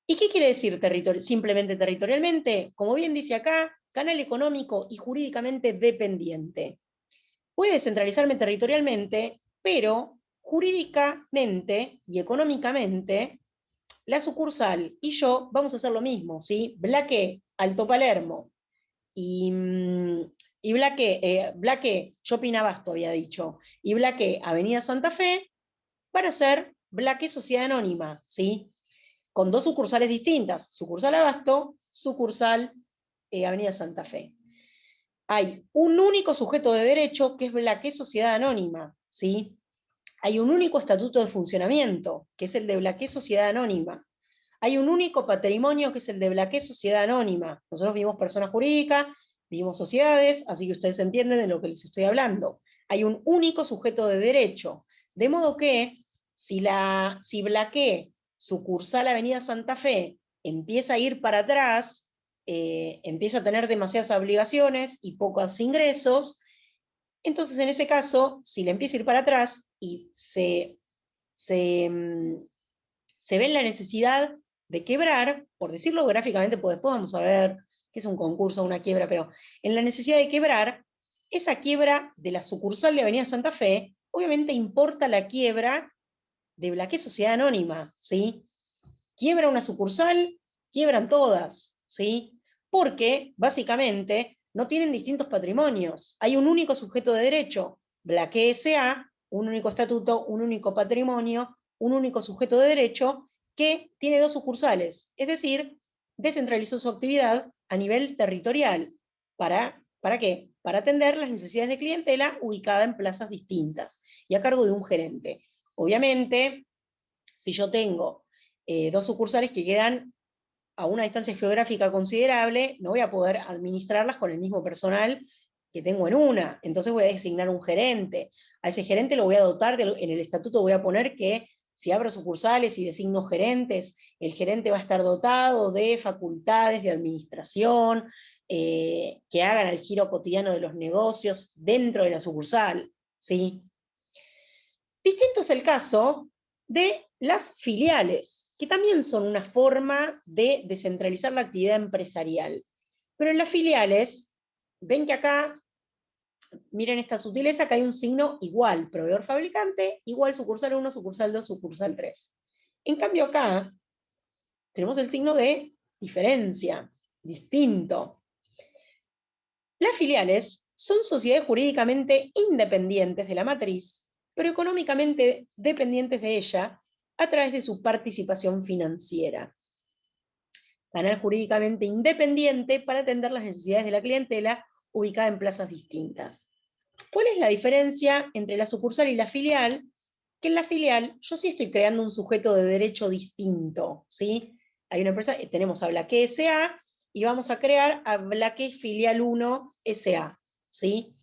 ¿Y qué quiere decir simplemente territorialmente? Como bien dice acá, canal económico y jurídicamente dependiente. Voy a descentralizarme territorialmente, pero jurídicamente y económicamente, la sucursal y yo vamos a hacer lo mismo, ¿sí? Blaque, Alto Palermo, y Blaque, Shopping Abasto había dicho, y Blaque, Avenida Santa Fe, para ser Blaque Sociedad Anónima, ¿sí? Con dos sucursales distintas, sucursal Abasto, sucursal Avenida Santa Fe. Hay un único sujeto de derecho que es Blaque Sociedad Anónima, ¿sí? Hay un único estatuto de funcionamiento, que es el de Blaque Sociedad Anónima. Hay un único patrimonio que es el de Blaque Sociedad Anónima. Nosotros vivimos personas jurídicas, vivimos sociedades, así que ustedes entienden de lo que les estoy hablando. Hay un único sujeto de derecho. De modo que, si Blaque, sucursal Avenida Santa Fe, empieza a ir para atrás, empieza a tener demasiadas obligaciones y pocos ingresos, entonces en ese caso, si le empieza a ir para atrás y se ve en la necesidad de quebrar, por decirlo gráficamente, pues después vamos a ver qué es un concurso, una quiebra, pero en la necesidad de quebrar, esa quiebra de la sucursal de Avenida Santa Fe, obviamente importa la quiebra de Blaque Sociedad Anónima, ¿sí? Quiebra una sucursal, quiebran todas, ¿sí? Porque, básicamente, no tienen distintos patrimonios. Hay un único sujeto de derecho, Blaque S.A., un único estatuto, un único patrimonio, un único sujeto de derecho, que tiene dos sucursales. Es decir, descentralizó su actividad a nivel territorial. ¿Para qué? Para atender las necesidades de clientela ubicada en plazas distintas y a cargo de un gerente. Obviamente, si yo tengo dos sucursales que quedan a una distancia geográfica considerable, no voy a poder administrarlas con el mismo personal que tengo en una. Entonces voy a designar un gerente. A ese gerente lo voy a dotar, en el estatuto voy a poner que si abro sucursales y designo gerentes, el gerente va a estar dotado de facultades de administración, que hagan el giro cotidiano de los negocios dentro de la sucursal, ¿sí? Distinto es el caso de las filiales, que también son una forma de descentralizar la actividad empresarial. Pero en las filiales, ven que acá, miren esta sutileza, que hay un signo igual, proveedor fabricante, igual sucursal 1, sucursal 2, sucursal 3. En cambio acá, tenemos el signo de diferencia, distinto. Las filiales son sociedades jurídicamente independientes de la matriz, pero económicamente dependientes de ella a través de su participación financiera. Canal jurídicamente independiente para atender las necesidades de la clientela ubicada en plazas distintas. ¿Cuál es la diferencia entre la sucursal y la filial? Que en la filial yo sí estoy creando un sujeto de derecho distinto, ¿sí? Hay una empresa, tenemos a Blaque S.A. y vamos a crear a Blaque Filial 1 S.A., ¿sí?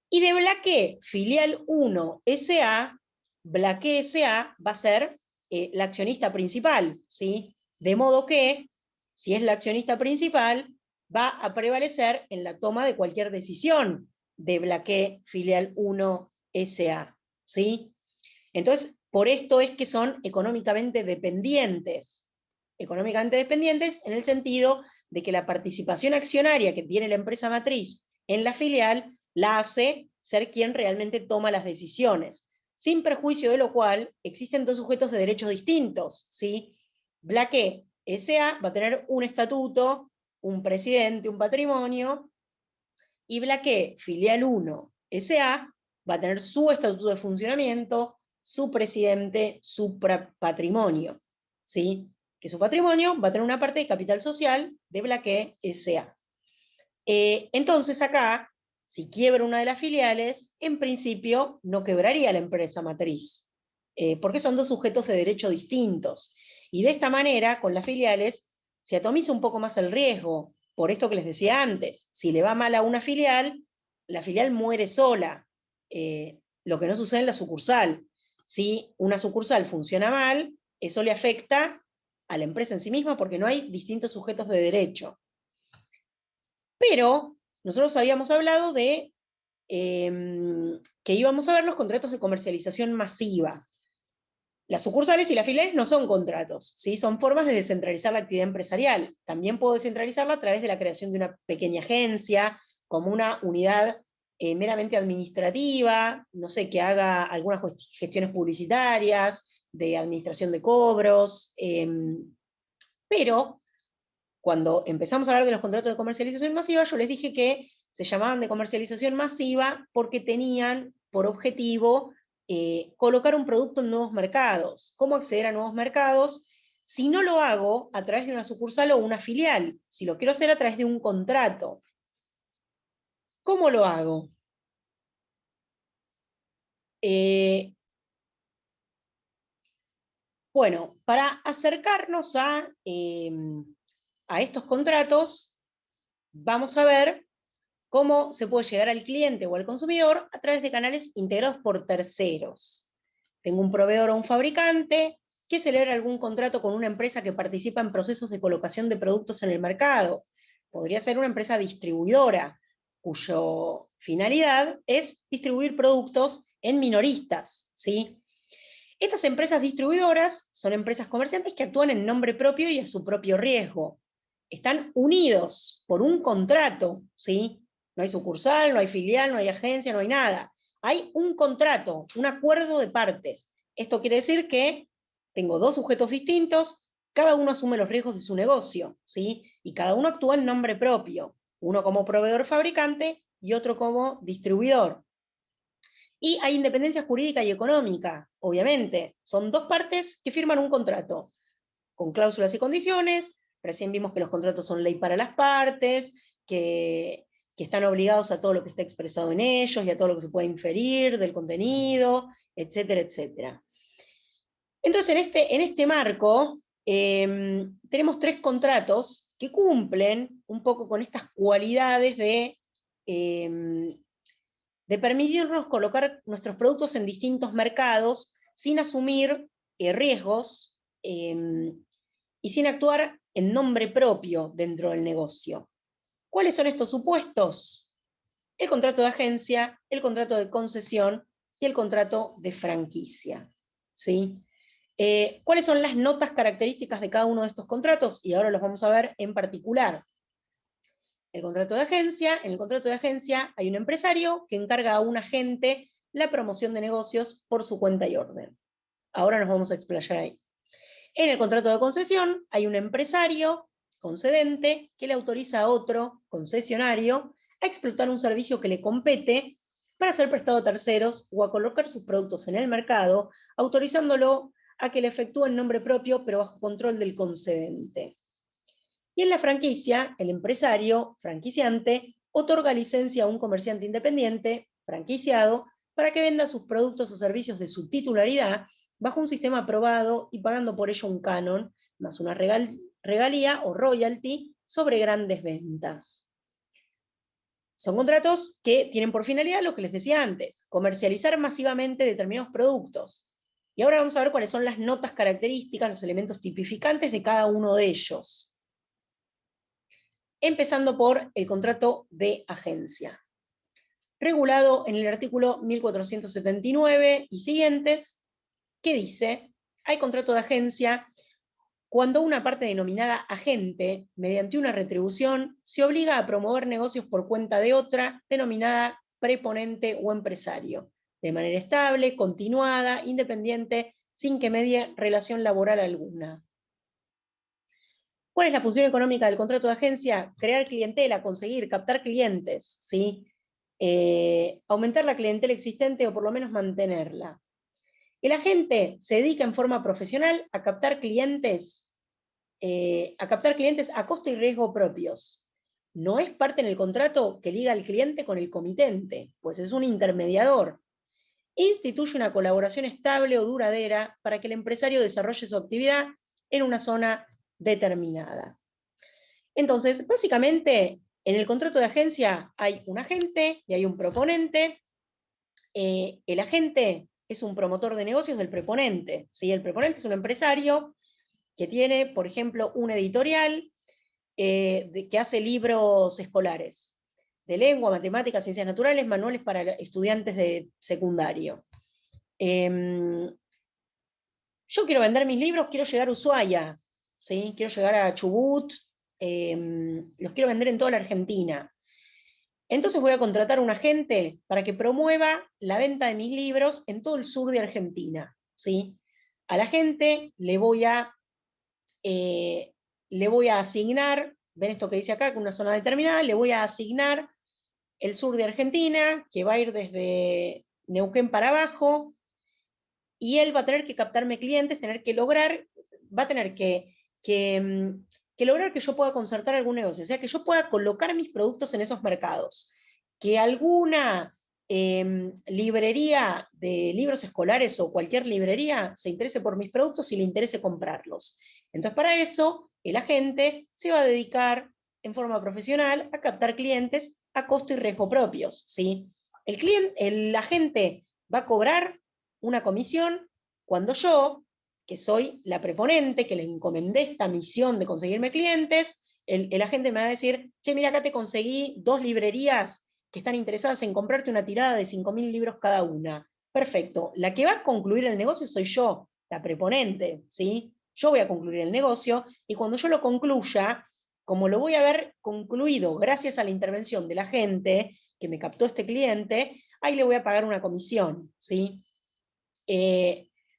Y de Blaque Filial 1 S.A., Blaque S.A. va a ser la accionista principal, ¿sí? De modo que, si es la accionista principal, va a prevalecer en la toma de cualquier decisión de Blaque Filial 1 S.A., ¿sí? Entonces, por esto es que son económicamente dependientes. Económicamente dependientes en el sentido de que la participación accionaria que tiene la empresa matriz en la filial la hace ser quien realmente toma las decisiones, sin perjuicio de lo cual existen dos sujetos de derechos distintos, ¿sí? Blaque S.A. va a tener un estatuto, un presidente, un patrimonio, y Blaque Filial 1 S.A. va a tener su estatuto de funcionamiento, su presidente, su patrimonio, ¿sí? Que su patrimonio va a tener una parte de capital social de Blaque S.A. Entonces acá, si quiebra una de las filiales, en principio no quebraría la empresa matriz, porque son dos sujetos de derecho distintos. Y de esta manera, con las filiales, se atomiza un poco más el riesgo, por esto que les decía antes. Si le va mal a una filial, la filial muere sola, lo que no sucede en la sucursal. Si una sucursal funciona mal, eso le afecta a la empresa en sí misma porque no hay distintos sujetos de derecho. Pero nosotros habíamos hablado de que íbamos a ver los contratos de comercialización masiva. Las sucursales y las filiales no son contratos, ¿sí? Son formas de descentralizar la actividad empresarial. También puedo descentralizarla a través de la creación de una pequeña agencia, como una unidad meramente administrativa, no sé, que haga algunas gestiones publicitarias, de administración de cobros, pero cuando empezamos a hablar de los contratos de comercialización masiva, yo les dije que se llamaban de comercialización masiva porque tenían por objetivo colocar un producto en nuevos mercados. ¿Cómo acceder a nuevos mercados? Si no lo hago a través de una sucursal o una filial, si lo quiero hacer a través de un contrato. ¿Cómo lo hago? Bueno, para acercarnos a estos contratos, vamos a ver cómo se puede llegar al cliente o al consumidor a través de canales integrados por terceros. Tengo un proveedor o un fabricante que celebra algún contrato con una empresa que participa en procesos de colocación de productos en el mercado. Podría ser una empresa distribuidora, cuya finalidad es distribuir productos en minoristas, ¿sí? Estas empresas distribuidoras son empresas comerciantes que actúan en nombre propio y a su propio riesgo. Están unidos por un contrato, ¿sí? No hay sucursal, no hay filial, no hay agencia, no hay nada. Hay un contrato, un acuerdo de partes. Esto quiere decir que tengo dos sujetos distintos, cada uno asume los riesgos de su negocio, ¿sí? Y cada uno actúa en nombre propio, uno como proveedor fabricante y otro como distribuidor. Y hay independencia jurídica y económica, obviamente. Son dos partes que firman un contrato, con cláusulas y condiciones. Recién vimos que los contratos son ley para las partes, que están obligados a todo lo que está expresado en ellos y a todo lo que se puede inferir del contenido, etcétera, etcétera. Entonces, en este marco, tenemos tres contratos que cumplen un poco con estas cualidades de permitirnos colocar nuestros productos en distintos mercados sin asumir riesgos y sin actuar en nombre propio dentro del negocio. ¿Cuáles son estos supuestos? El contrato de agencia, el contrato de concesión y el contrato de franquicia. ¿sí? ¿Cuáles son las notas características de cada uno de estos contratos? Y ahora los vamos a ver en particular. El contrato de agencia, en el contrato de agencia hay un empresario que encarga a un agente la promoción de negocios por su cuenta y orden. Ahora nos vamos a explayar ahí. En el contrato de concesión hay un empresario concedente que le autoriza a otro concesionario a explotar un servicio que le compete para ser prestado a terceros o a colocar sus productos en el mercado, autorizándolo a que le efectúe en nombre propio pero bajo control del concedente. Y en la franquicia, el empresario franquiciante otorga licencia a un comerciante independiente, franquiciado, para que venda sus productos o servicios de su titularidad bajo un sistema aprobado y pagando por ello un canon, más una regalía o royalty sobre grandes ventas. Son contratos que tienen por finalidad lo que les decía antes, comercializar masivamente determinados productos. Y ahora vamos a ver cuáles son las notas características, los elementos tipificantes de cada uno de ellos. Empezando por el contrato de agencia. Regulado en el artículo 1479 y siguientes, que dice, hay contrato de agencia cuando una parte denominada agente, mediante una retribución, se obliga a promover negocios por cuenta de otra, denominada preponente o empresario, de manera estable, continuada, independiente, sin que medie relación laboral alguna. ¿Cuál es la función económica del contrato de agencia? Crear clientela, conseguir, captar clientes, ¿sí? Aumentar la clientela existente o por lo menos mantenerla. El agente se dedica en forma profesional a captar clientes a costo y riesgo propios. No es parte en el contrato que liga al cliente con el comitente, pues es un intermediador. Instituye una colaboración estable o duradera para que el empresario desarrolle su actividad en una zona determinada. Entonces, básicamente, en el contrato de agencia hay un agente y hay un proponente. El agente es un promotor de negocios del preponente, ¿sí? El preponente es un empresario que tiene, por ejemplo, una editorial que hace libros escolares de lengua, matemáticas, ciencias naturales, manuales para estudiantes de secundario. Yo quiero vender mis libros, quiero llegar a Ushuaia, ¿sí? Quiero llegar a Chubut, los quiero vender en toda la Argentina. Entonces voy a contratar a un agente para que promueva la venta de mis libros en todo el sur de Argentina, ¿sí? A la gente le voy a asignar, ven esto que dice acá, con una zona determinada, le voy a asignar el sur de Argentina, que va a ir desde Neuquén para abajo, y él va a tener que captarme clientes, va a tener que lograr que yo pueda concertar algún negocio, o sea, que yo pueda colocar mis productos en esos mercados, que alguna librería de libros escolares o cualquier librería se interese por mis productos y le interese comprarlos. Entonces, para eso, el agente se va a dedicar en forma profesional a captar clientes a costo y riesgo propios, ¿sí? El agente va a cobrar una comisión cuando yo, que soy la preponente, que le encomendé esta misión de conseguirme clientes, el agente me va a decir, che, mira, acá te conseguí 2 librerías que están interesadas en comprarte una tirada de 5.000 libros cada una. Perfecto. La que va a concluir el negocio soy yo, la preponente, ¿sí? Yo voy a concluir el negocio, y cuando yo lo concluya, como lo voy a haber concluido gracias a la intervención de la gente que me captó este cliente, ahí le voy a pagar una comisión, ¿sí?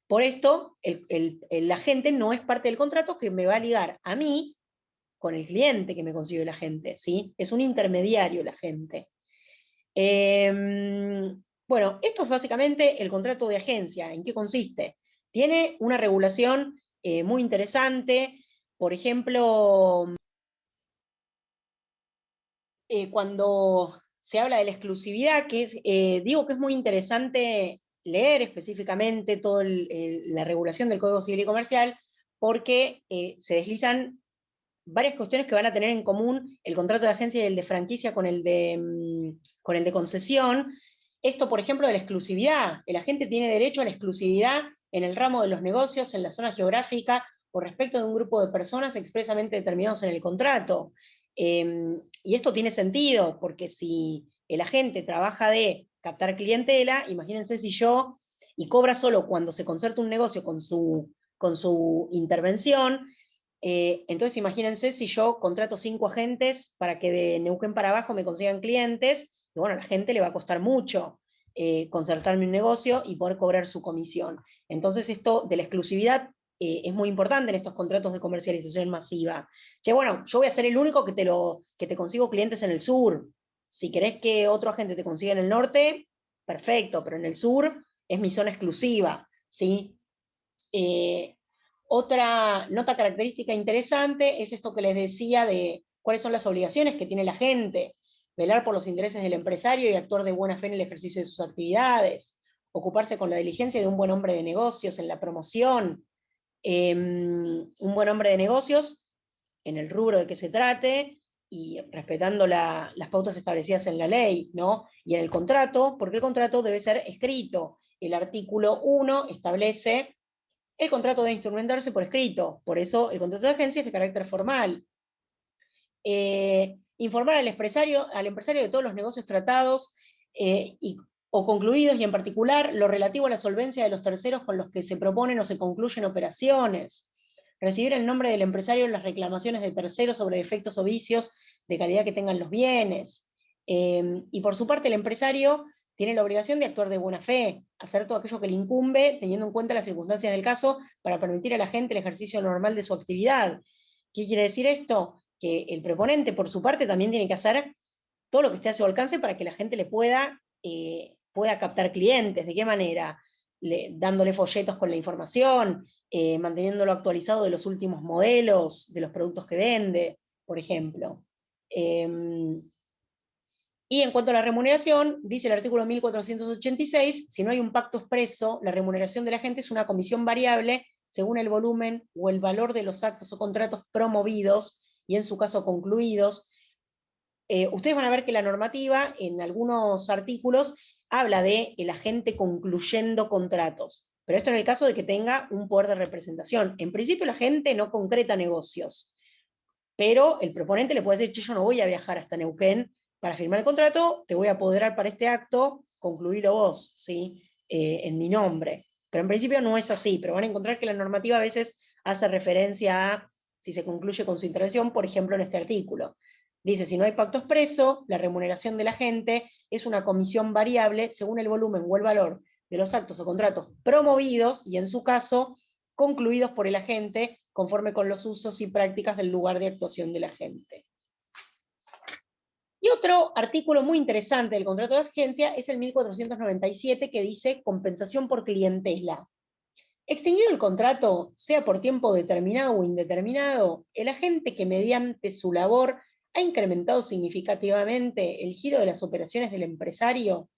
Por esto, el agente no es parte del contrato que me va a ligar a mí con el cliente que me consiguió el agente, ¿sí? Es un intermediario el agente. Bueno, esto es básicamente el contrato de agencia. ¿En qué consiste? Tiene una regulación muy interesante. Por ejemplo, cuando se habla de la exclusividad, digo que es muy interesante leer específicamente toda la regulación del Código Civil y Comercial, porque se deslizan varias cuestiones que van a tener en común el contrato de agencia y el de franquicia con el de concesión. Esto, por ejemplo, de la exclusividad. El agente tiene derecho a la exclusividad en el ramo de los negocios, en la zona geográfica, o respecto de un grupo de personas expresamente determinados en el contrato. Y esto tiene sentido, porque si el agente trabaja de captar clientela, imagínense si yo y cobra solo cuando se concerta un negocio con su intervención, entonces imagínense si yo contrato 5 agentes para que de Neuquén para abajo me consigan clientes, y bueno, a la gente le va a costar mucho concertarme un negocio y poder cobrar su comisión. Entonces esto de la exclusividad es muy importante en estos contratos de comercialización masiva. Che, bueno, yo voy a ser el único que te consigo clientes en el sur. Si querés que otro agente te consiga en el norte, perfecto, pero en el sur es mi zona exclusiva, ¿sí? Otra nota característica interesante es esto que les decía de cuáles son las obligaciones que tiene la gente: velar por los intereses del empresario y actuar de buena fe en el ejercicio de sus actividades, ocuparse con la diligencia de un buen hombre de negocios en la promoción, un buen hombre de negocios en el rubro de que se trate y respetando las pautas establecidas en la ley, ¿no? Y en el contrato, porque el contrato debe ser escrito. El artículo 1 establece: el contrato debe instrumentarse por escrito, por eso el contrato de agencia es de carácter formal. Informar al empresario de todos los negocios tratados o concluidos, y en particular lo relativo a la solvencia de los terceros con los que se proponen o se concluyen operaciones. Recibir el nombre del empresario en las reclamaciones de terceros sobre defectos o vicios de calidad que tengan los bienes. Y por su parte el empresario tiene la obligación de actuar de buena fe, hacer todo aquello que le incumbe, teniendo en cuenta las circunstancias del caso, para permitir a la gente el ejercicio normal de su actividad. ¿Qué quiere decir esto? Que el proponente, por su parte, también tiene que hacer todo lo que esté a su alcance para que la gente le pueda captar clientes. ¿De qué manera? Dándole folletos con la información, manteniéndolo actualizado de los últimos modelos, de los productos que vende, por ejemplo. Y en cuanto a la remuneración, dice el artículo 1486, si no hay un pacto expreso, la remuneración de la gente es una comisión variable según el volumen o el valor de los actos o contratos promovidos y en su caso concluidos. Ustedes van a ver que la normativa en algunos artículos habla de el agente concluyendo contratos, pero esto en el caso de que tenga un poder de representación. En principio la gente no concreta negocios, pero el proponente le puede decir: che, yo no voy a viajar hasta Neuquén para firmar el contrato, te voy a apoderar para este acto, concluirlo vos, ¿sí? En mi nombre. Pero en principio no es así, pero van a encontrar que la normativa a veces hace referencia a si se concluye con su intervención, por ejemplo en este artículo. Dice: si no hay pacto expreso, la remuneración de la gente es una comisión variable según el volumen o el valor de los actos o contratos promovidos y en su caso concluidos por el agente conforme con los usos y prácticas del lugar de actuación del agente. Y otro artículo muy interesante del contrato de agencia es el 1497, que dice compensación por clientela. Extinguido el contrato, sea por tiempo determinado o indeterminado, el agente que mediante su labor ha incrementado significativamente el giro de las operaciones del empresario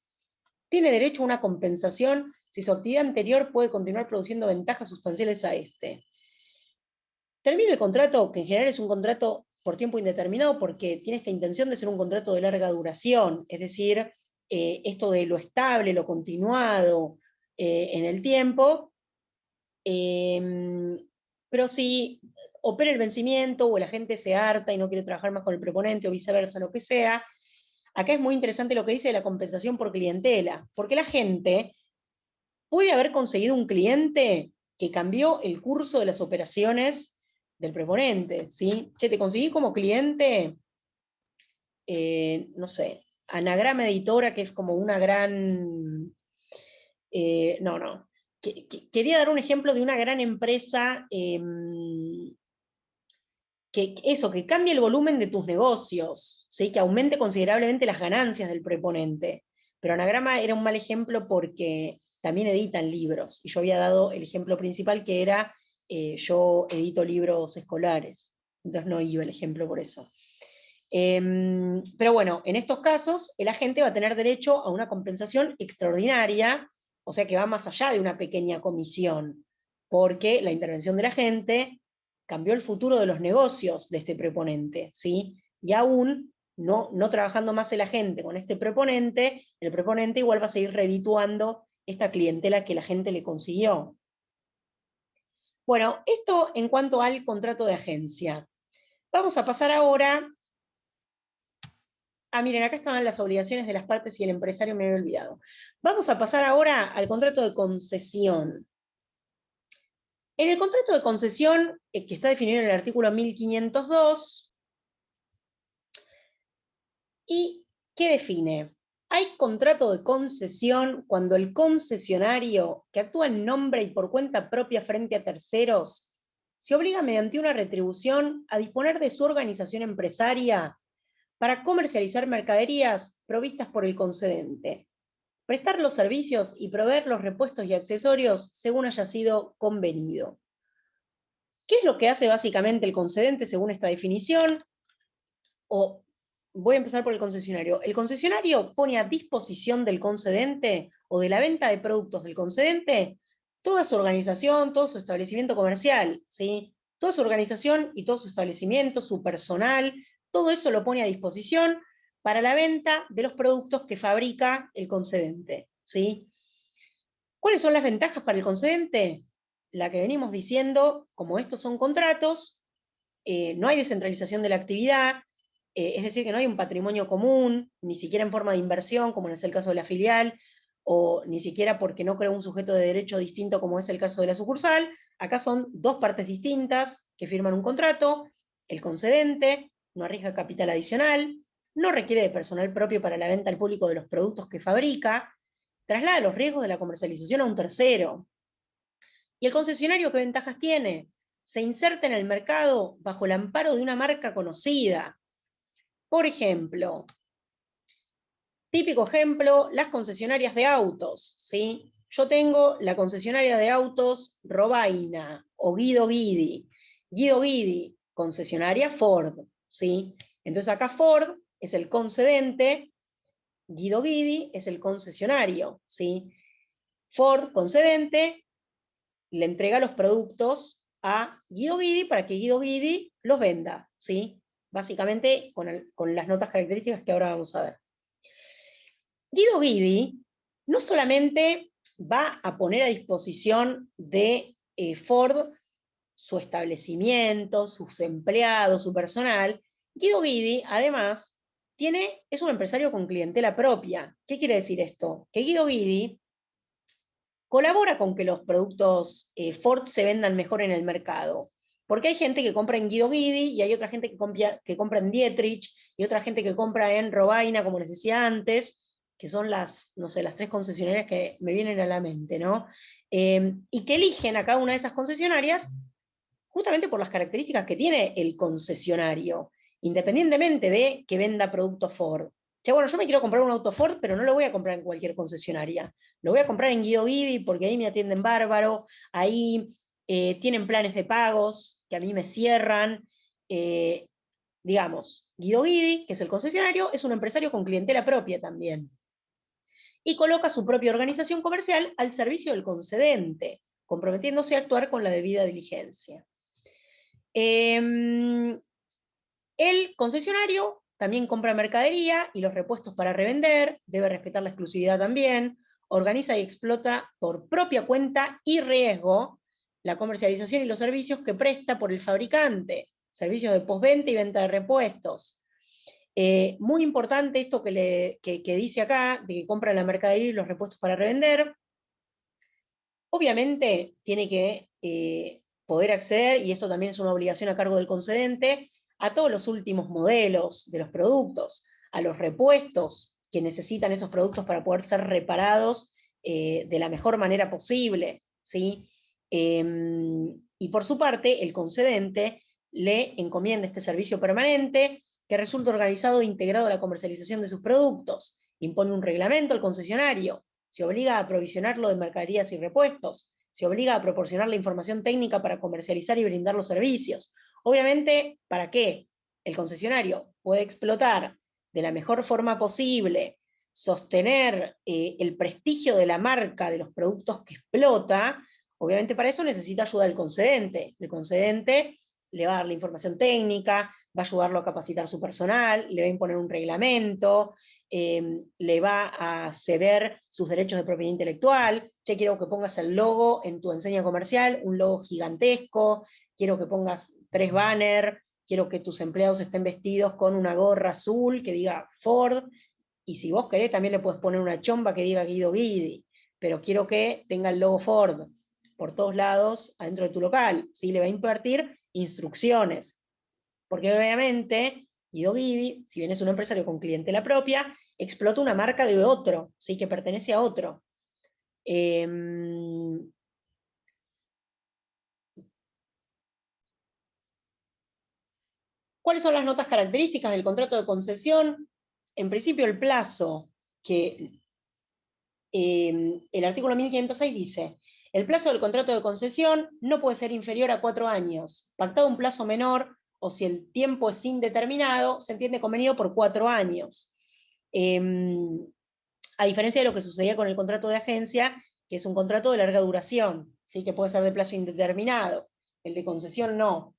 tiene derecho a una compensación si su actividad anterior puede continuar produciendo ventajas sustanciales a este. Termina el contrato, que en general es un contrato por tiempo indeterminado porque tiene esta intención de ser un contrato de larga duración, es decir, esto de lo estable, lo continuado en el tiempo, pero si opera el vencimiento o la gente se harta y no quiere trabajar más con el proponente o viceversa, lo que sea, acá es muy interesante lo que dice de la compensación por clientela, porque la gente puede haber conseguido un cliente que cambió el curso de las operaciones del proponente, ¿sí? Che, te conseguí como cliente, no sé, Anagrama Editora, que es como una gran... no. Quería dar un ejemplo de una gran empresa que cambie el volumen de tus negocios, ¿sí? Que aumente considerablemente las ganancias del proponente. Pero Anagrama era un mal ejemplo porque también editan libros, y yo había dado el ejemplo principal que era yo edito libros escolares, entonces no iba el ejemplo por eso. Pero bueno, en estos casos el agente va a tener derecho a una compensación extraordinaria, o sea que va más allá de una pequeña comisión, porque la intervención del agente cambió el futuro de los negocios de este proponente, ¿sí? Y aún no trabajando más el agente con este proponente, el proponente igual va a seguir redituando esta clientela que la gente le consiguió. Bueno, esto en cuanto al contrato de agencia. Vamos a pasar ahora... miren, acá estaban las obligaciones de las partes y el empresario, me había olvidado. Vamos a pasar ahora al contrato de concesión. En el contrato de concesión, que está definido en el artículo 1502, ¿y qué define? Hay contrato de concesión cuando el concesionario, que actúa en nombre y por cuenta propia frente a terceros, se obliga mediante una retribución a disponer de su organización empresaria para comercializar mercaderías provistas por el concedente, prestar los servicios y proveer los repuestos y accesorios según haya sido convenido. ¿Qué es lo que hace básicamente el concedente según esta definición? Voy a empezar por el concesionario. El concesionario pone a disposición del concedente o de la venta de productos del concedente toda su organización, todo su establecimiento comercial, ¿sí? Toda su organización y todo su establecimiento, su personal, todo eso lo pone a disposición para la venta de los productos que fabrica el concedente, ¿sí? ¿Cuáles son las ventajas para el concedente? La que venimos diciendo, como estos son contratos, no hay descentralización de la actividad, es decir, que no hay un patrimonio común, ni siquiera en forma de inversión, como es el caso de la filial, o ni siquiera porque no crea un sujeto de derecho distinto, como es el caso de la sucursal. Acá son dos partes distintas que firman un contrato, el concedente no arriesga capital adicional, no requiere de personal propio para la venta al público de los productos que fabrica, traslada los riesgos de la comercialización a un tercero. ¿Y el concesionario qué ventajas tiene? Se inserta en el mercado bajo el amparo de una marca conocida. Por ejemplo, típico ejemplo, las concesionarias de autos, ¿sí? Yo tengo la concesionaria de autos Robaina o Guido Guidi. Guido Guidi, concesionaria Ford, ¿sí? Entonces acá Ford es el concedente, Guido Guidi es el concesionario, ¿sí? Ford, concedente, le entrega los productos a Guido Guidi para que Guido Guidi los venda, ¿sí? Básicamente con las notas características que ahora vamos a ver. Guido Guidi no solamente va a poner a disposición de Ford su establecimiento, sus empleados, su personal. Guido Guidi, además, es un empresario con clientela propia. ¿Qué quiere decir esto? Que Guido Guidi colabora con que los productos Ford se vendan mejor en el mercado. Porque hay gente que compra en Guido Guidi y hay otra gente que compra en Dietrich y otra gente que compra en Robaina, como les decía antes, que son no sé, las tres concesionarias que me vienen a la mente, ¿no? Y que eligen a cada una de esas concesionarias justamente por las características que tiene el concesionario, independientemente de que venda productos Ford. Che, bueno, yo me quiero comprar un auto Ford, pero no lo voy a comprar en cualquier concesionaria. Lo voy a comprar en Guido Guidi porque ahí me atienden bárbaro, ahí tienen planes de pagos que a mí me cierran. Digamos, Guido Guidi, que es el concesionario, es un empresario con clientela propia también. Y coloca su propia organización comercial al servicio del concedente, comprometiéndose a actuar con la debida diligencia. El concesionario también compra mercadería y los repuestos para revender, debe respetar la exclusividad también, organiza y explota por propia cuenta y riesgo la comercialización y los servicios que presta por el fabricante, servicios de postventa y venta de repuestos. Muy importante esto que dice acá, de que compra la mercadería y los repuestos para revender. Obviamente tiene que poder acceder, y esto también es una obligación a cargo del concedente, a todos los últimos modelos de los productos, a los repuestos que necesitan esos productos para poder ser reparados de la mejor manera posible, ¿sí? Y por su parte, el concedente le encomienda este servicio permanente que resulta organizado e integrado a la comercialización de sus productos, impone un reglamento al concesionario, se obliga a aprovisionarlo de mercaderías y repuestos, se obliga a proporcionar la información técnica para comercializar y brindar los servicios. Obviamente, ¿para qué? El concesionario puede explotar de la mejor forma posible, sostener el prestigio de la marca de los productos que explota. Obviamente para eso necesita ayuda del concedente. El concedente le va a dar la información técnica, va a ayudarlo a capacitar su personal, le va a imponer un reglamento, le va a ceder sus derechos de propiedad intelectual. Che, quiero que pongas el logo en tu enseña comercial, un logo gigantesco, quiero que pongas 3 banners, quiero que tus empleados estén vestidos con una gorra azul que diga Ford. y si vos querés también le puedes poner una chomba que diga Guido Guidi, pero quiero que tenga el logo Ford por todos lados adentro de tu local, ¿sí? Le va a impartir instrucciones, porque obviamente Guido Guidi, si bien es un empresario con clientela propia, explota una marca de otro, ¿sí? Que pertenece a otro. ¿Cuáles son las notas características del contrato de concesión? En principio, el plazo, que el artículo 1506 dice: el plazo del contrato de concesión no puede ser inferior a 4 años. Pactado un plazo menor, o si el tiempo es indeterminado, se entiende convenido por 4 años. A diferencia de lo que sucedía con el contrato de agencia, que es un contrato de larga duración, ¿sí? Que puede ser de plazo indeterminado. El de concesión no.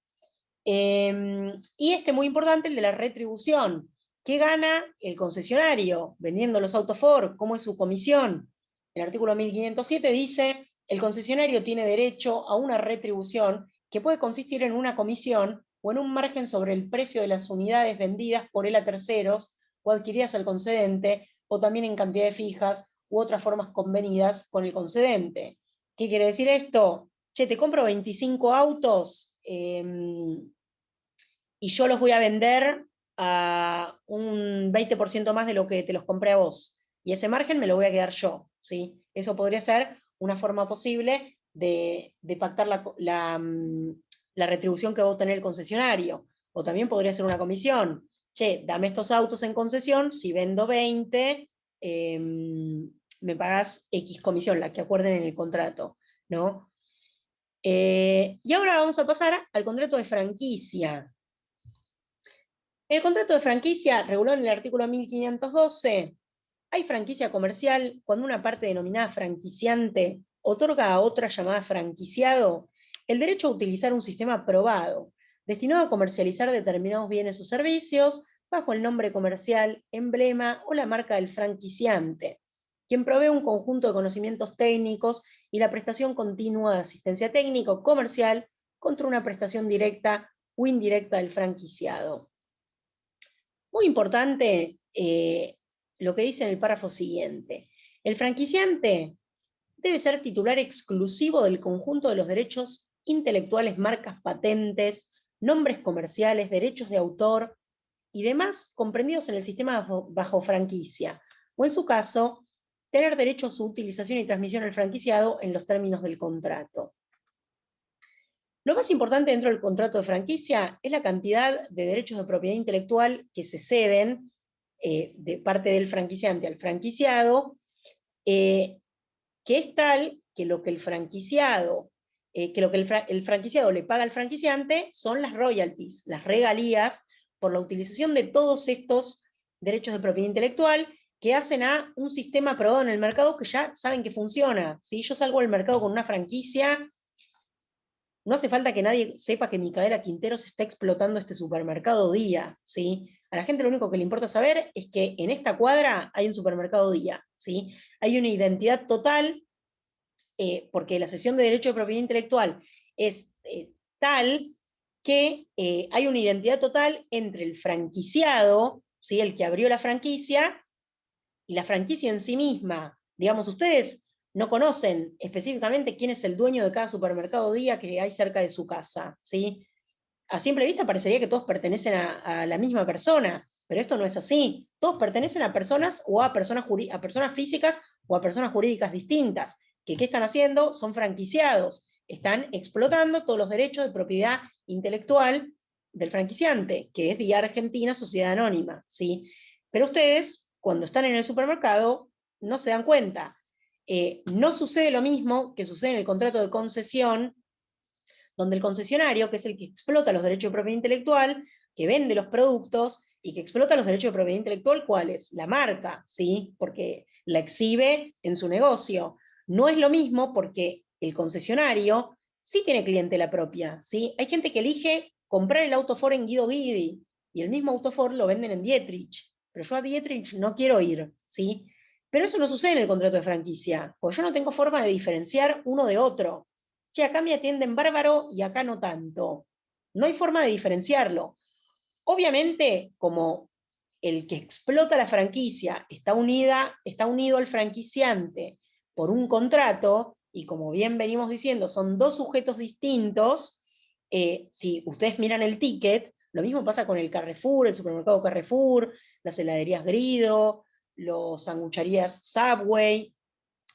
Y muy importante, el de la retribución. ¿Qué gana el concesionario vendiendo los autos Ford? ¿Cómo es su comisión? El artículo 1507 dice: el concesionario tiene derecho a una retribución que puede consistir en una comisión o en un margen sobre el precio de las unidades vendidas por él a terceros o adquiridas al concedente, o también en cantidades fijas u otras formas convenidas con el concedente. ¿Qué quiere decir esto? Che, te compro 25 autos, y yo los voy a vender a un 20% más de lo que te los compré a vos. Y ese margen me lo voy a quedar yo, ¿sí? Eso podría ser una forma posible de pactar la retribución que va a obtener el concesionario. O también podría ser una comisión. Che, dame estos autos en concesión, si vendo 20, me pagás X comisión, la que acuerden en el contrato, ¿no? Y ahora vamos a pasar al contrato de franquicia. El contrato de franquicia, regulado en el artículo 1512, hay franquicia comercial cuando una parte denominada franquiciante otorga a otra llamada franquiciado el derecho a utilizar un sistema aprobado, destinado a comercializar determinados bienes o servicios bajo el nombre comercial, emblema o la marca del franquiciante, quien provee un conjunto de conocimientos técnicos y la prestación continua de asistencia técnica o comercial contra una prestación directa o indirecta del franquiciado. Muy importante lo que dice en el párrafo siguiente: el franquiciante debe ser titular exclusivo del conjunto de los derechos intelectuales, marcas, patentes, nombres comerciales, derechos de autor y demás comprendidos en el sistema bajo franquicia, o en su caso, tener derecho a su utilización y transmisión al franquiciado en los términos del contrato. Lo más importante dentro del contrato de franquicia es la cantidad de derechos de propiedad intelectual que se ceden de parte del franquiciante al franquiciado, que es tal que lo que el franquiciado, el franquiciado le paga al franquiciante son las royalties, las regalías, por la utilización de todos estos derechos de propiedad intelectual que hacen a un sistema aprobado en el mercado que ya saben que funciona. Si yo salgo al mercado con una franquicia, no hace falta que nadie sepa que Micaela Quinteros está explotando este supermercado Día, ¿sí? A la gente lo único que le importa saber es que en esta cuadra hay un supermercado Día, ¿sí? Hay una identidad total, porque la cesión de derecho de propiedad intelectual es tal que hay una identidad total entre el franquiciado, ¿sí? El que abrió la franquicia, y la franquicia en sí misma. Digamos, ustedes no conocen específicamente quién es el dueño de cada supermercado Día que hay cerca de su casa, ¿sí? A simple vista parecería que todos pertenecen a la misma persona, pero esto no es así. Todos pertenecen a personas o a personas físicas o a personas jurídicas distintas, que ¿qué están haciendo? Son franquiciados, están explotando todos los derechos de propiedad intelectual del franquiciante, que es Día Argentina Sociedad Anónima, ¿sí? Pero ustedes, cuando están en el supermercado, no se dan cuenta. No sucede lo mismo que sucede en el contrato de concesión, donde el concesionario, que es el que explota los derechos de propiedad intelectual, que vende los productos y que explota los derechos de propiedad intelectual, ¿cuál es? La marca, ¿sí? Porque la exhibe en su negocio. No es lo mismo porque el concesionario sí tiene clientela propia, ¿sí? Hay gente que elige comprar el auto Ford en Guido Guidi y el mismo auto Ford lo venden en Dietrich, pero yo a Dietrich no quiero ir, ¿sí? Pero eso no sucede en el contrato de franquicia, porque yo no tengo forma de diferenciar uno de otro. Che, acá me atienden bárbaro y acá no tanto. No hay forma de diferenciarlo. Obviamente, como el que explota la franquicia está unido al franquiciante por un contrato, y como bien venimos diciendo, son dos sujetos distintos, si ustedes miran el ticket, lo mismo pasa con el Carrefour, el supermercado Carrefour, las heladerías Grido, los sangucherías Subway.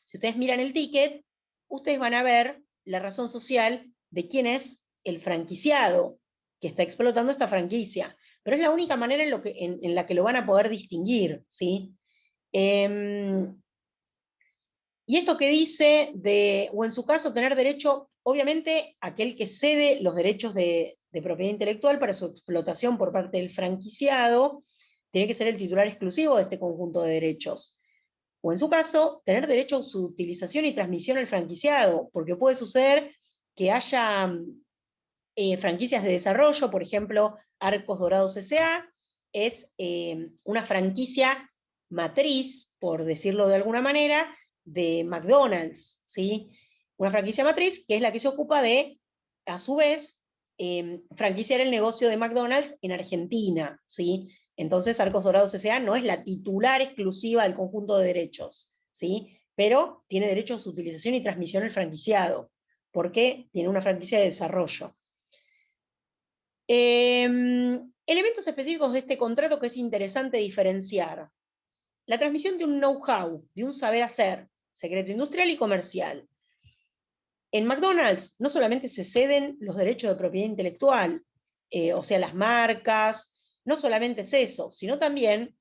Si ustedes miran el ticket, ustedes van a ver la razón social de quién es el franquiciado que está explotando esta franquicia. Pero es la única manera en la que lo van a poder distinguir, ¿sí? Y esto que dice o en su caso, tener derecho, obviamente, aquel que cede los derechos de propiedad intelectual para su explotación por parte del franquiciado, tiene que ser el titular exclusivo de este conjunto de derechos. O en su caso, tener derecho a su utilización y transmisión al franquiciado, porque puede suceder que haya franquicias de desarrollo, por ejemplo, Arcos Dorados S.A., es una franquicia matriz, por decirlo de alguna manera, de McDonald's, ¿sí? Una franquicia matriz que es la que se ocupa de, a su vez, franquiciar el negocio de McDonald's en Argentina, ¿sí? Entonces Arcos Dorados S.A. no es la titular exclusiva del conjunto de derechos, ¿sí? Pero tiene derecho a su utilización y transmisión al franquiciado, porque tiene una franquicia de desarrollo. Elementos específicos de este contrato que es interesante diferenciar. La transmisión de un know-how, de un saber hacer, secreto industrial y comercial. En McDonald's no solamente se ceden los derechos de propiedad intelectual, o sea, las marcas, no solamente es eso, sino también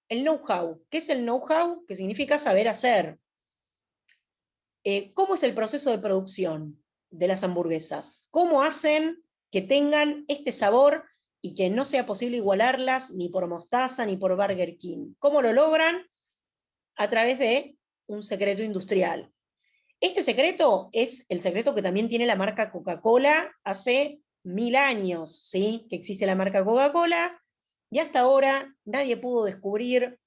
el know-how. ¿Qué es el know-how? Que significa saber hacer. ¿Cómo es el proceso de producción de las hamburguesas? ¿Cómo hacen que tengan este sabor y que no sea posible igualarlas ni por Mostaza ni por Burger King? ¿Cómo lo logran? A través de un secreto industrial. Este secreto es el secreto que también tiene la marca Coca-Cola hace 1000 años, ¿sí? Que existe la marca Coca-Cola, y hasta ahora nadie pudo descubrir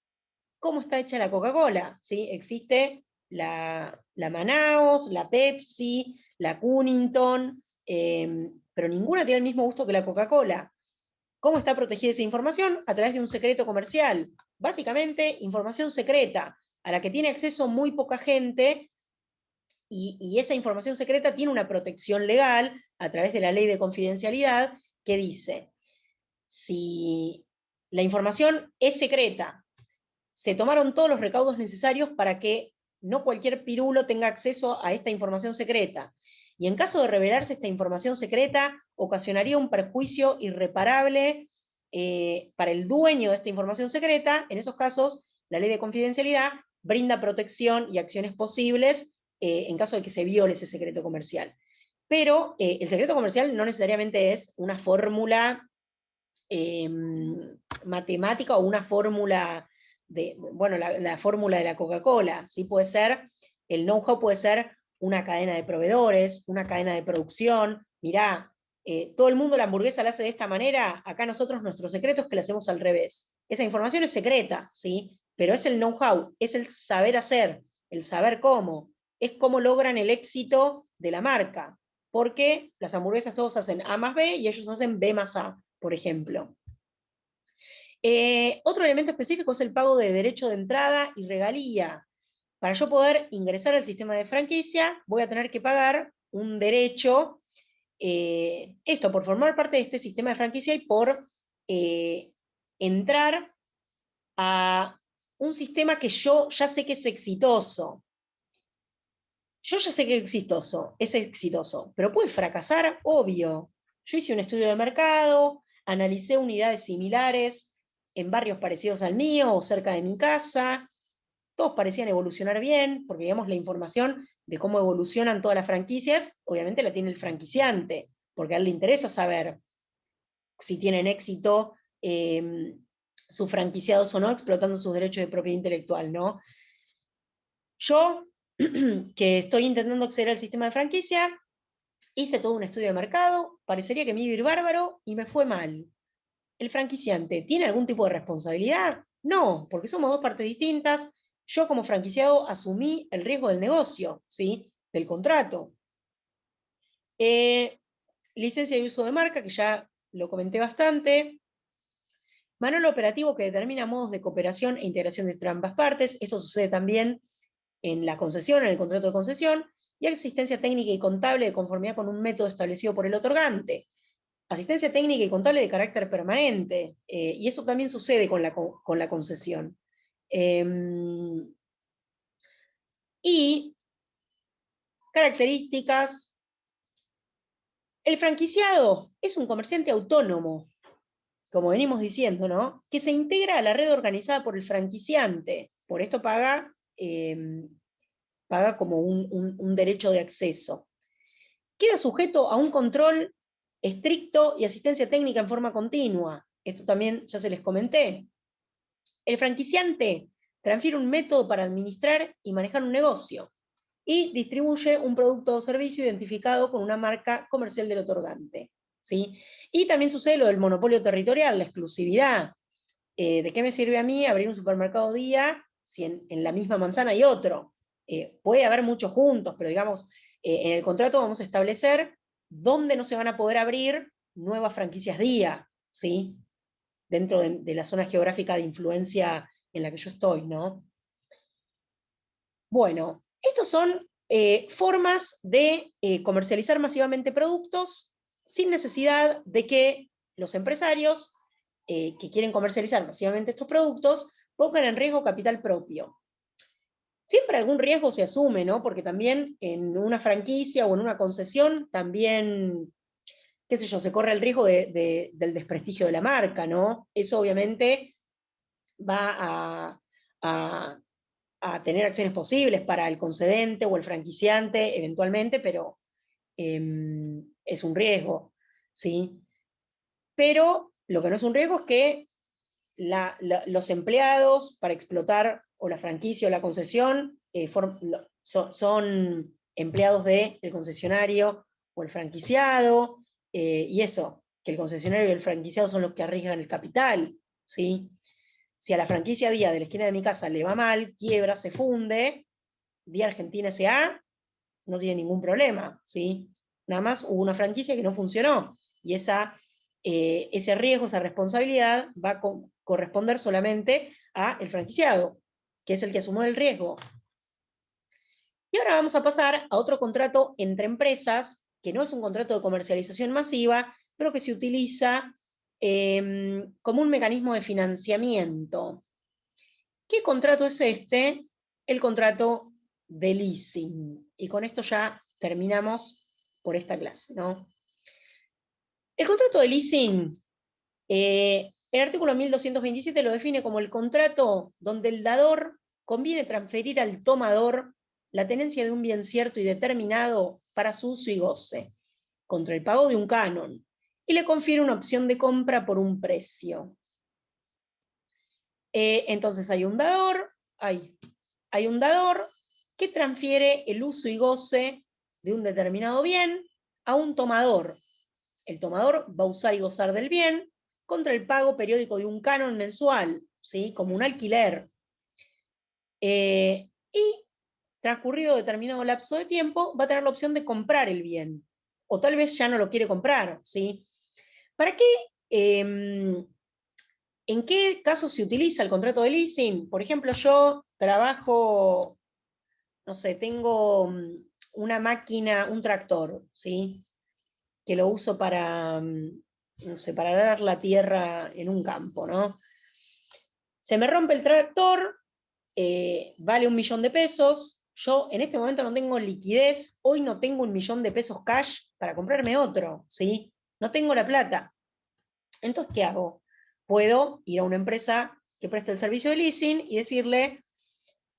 cómo está hecha la Coca-Cola, ¿sí? Existe la Manaos, la Pepsi, la Cunnington, pero ninguna tiene el mismo gusto que la Coca-Cola. ¿Cómo está protegida esa información? A través de un secreto comercial. Básicamente, información secreta, a la que tiene acceso muy poca gente, y esa información secreta tiene una protección legal a través de la ley de confidencialidad que dice, si la información es secreta, se tomaron todos los recaudos necesarios para que no cualquier pirulo tenga acceso a esta información secreta. Y en caso de revelarse esta información secreta, ocasionaría un perjuicio irreparable para el dueño de esta información secreta. En esos casos, la ley de confidencialidad brinda protección y acciones posibles en caso de que se viole ese secreto comercial. Pero el secreto comercial no necesariamente es una fórmula matemática o una fórmula bueno, la fórmula de la Coca-Cola, ¿sí? Puede ser, el know-how puede ser una cadena de proveedores, una cadena de producción. Mirá, todo el mundo la hamburguesa la hace de esta manera, acá nosotros nuestro secreto es que la hacemos al revés. Esa información es secreta, ¿sí? Pero es el know-how, es el saber hacer, el saber cómo, es cómo logran el éxito de la marca, porque las hamburguesas todos hacen A más B y ellos hacen B más A, por ejemplo. Otro elemento específico es el pago de derecho de entrada y regalía. Para yo poder ingresar al sistema de franquicia, voy a tener que pagar un derecho, esto por formar parte de este sistema de franquicia y por entrar a un sistema que yo ya sé que es exitoso. Yo ya sé que es exitoso, pero puede fracasar, obvio. Yo hice un estudio de mercado, analicé unidades similares en barrios parecidos al mío o cerca de mi casa, todos parecían evolucionar bien, porque digamos la información de cómo evolucionan todas las franquicias, obviamente la tiene el franquiciante, porque a él le interesa saber si tienen éxito sus franquiciados o no, explotando sus derechos de propiedad intelectual, ¿no? Yo, que estoy intentando acceder al sistema de franquicia, hice todo un estudio de mercado, parecería que me iba a ir bárbaro y me fue mal. ¿El franquiciante tiene algún tipo de responsabilidad? No, porque somos dos partes distintas. Yo como franquiciado asumí el riesgo del negocio, ¿sí? Del contrato. Licencia de uso de marca, que ya lo comenté bastante. Manual operativo que determina modos de cooperación e integración entre ambas partes. Esto sucede también en la concesión, en el contrato de concesión. Y asistencia técnica y contable de conformidad con un método establecido por el otorgante. Asistencia técnica y contable de carácter permanente. Y esto también sucede con la concesión. Y características. El franquiciado es un comerciante autónomo, como venimos diciendo, ¿no? Que se integra a la red organizada por el franquiciante. Por esto paga como un derecho de acceso. Queda sujeto a un control estricto y asistencia técnica en forma continua. Esto también ya se les comenté. El franquiciante transfiere un método para administrar y manejar un negocio y distribuye un producto o servicio identificado con una marca comercial del otorgante. ¿Sí? Y también sucede lo del monopolio territorial, la exclusividad. ¿De qué me sirve a mí abrir un supermercado día si en la misma manzana hay otro? Puede haber muchos juntos, pero digamos, en el contrato vamos a establecer dónde no se van a poder abrir nuevas franquicias día, ¿sí? Dentro de la zona geográfica de influencia en la que yo estoy, ¿no? Bueno, estos son formas de comercializar masivamente productos sin necesidad de que los empresarios que quieren comercializar masivamente estos productos pongan en riesgo capital propio. Siempre algún riesgo se asume, ¿no? Porque también en una franquicia o en una concesión también, qué sé yo, se corre el riesgo del desprestigio de la marca, ¿no? Eso obviamente va a tener acciones posibles para el concedente o el franquiciante eventualmente, pero es un riesgo, ¿sí? Pero lo que no es un riesgo es que los empleados para explotar o la franquicia o la concesión son empleados del concesionario o el franquiciado, y eso, que el concesionario y el franquiciado son los que arriesgan el capital, ¿sí? Si a la franquicia Día de la esquina de mi casa le va mal, quiebra, se funde, Día Argentina S.A. no tiene ningún problema, ¿sí? Nada más hubo una franquicia que no funcionó, y ese riesgo, esa responsabilidad va a corresponder solamente al franquiciado, que es el que asumió el riesgo. Y ahora vamos a pasar a otro contrato entre empresas, que no es un contrato de comercialización masiva, pero que se utiliza como un mecanismo de financiamiento. ¿Qué contrato es este? El contrato de leasing. Y con esto ya terminamos por esta clase, ¿no? El contrato de leasing, el artículo 1227 lo define como el contrato donde el dador conviene transferir al tomador la tenencia de un bien cierto y determinado para su uso y goce, contra el pago de un canon, y le confiere una opción de compra por un precio. Entonces hay un dador que transfiere el uso y goce de un determinado bien a un tomador. El tomador va a usar y gozar del bien contra el pago periódico de un canon mensual, ¿sí? Como un alquiler. Y transcurrido determinado lapso de tiempo, va a tener la opción de comprar el bien. O tal vez ya no lo quiere comprar, ¿sí? ¿Para qué? ¿En qué caso se utiliza el contrato de leasing? Por ejemplo, yo trabajo, no sé, tengo una máquina, un tractor, ¿sí? Que lo uso para, no sé, para arar la tierra en un campo, ¿no? Se me rompe el tractor, vale 1.000.000 de pesos, yo en este momento no tengo liquidez, hoy no tengo 1.000.000 de pesos cash para comprarme otro, ¿sí? No tengo la plata. Entonces, ¿qué hago? Puedo ir a una empresa que preste el servicio de leasing y decirle,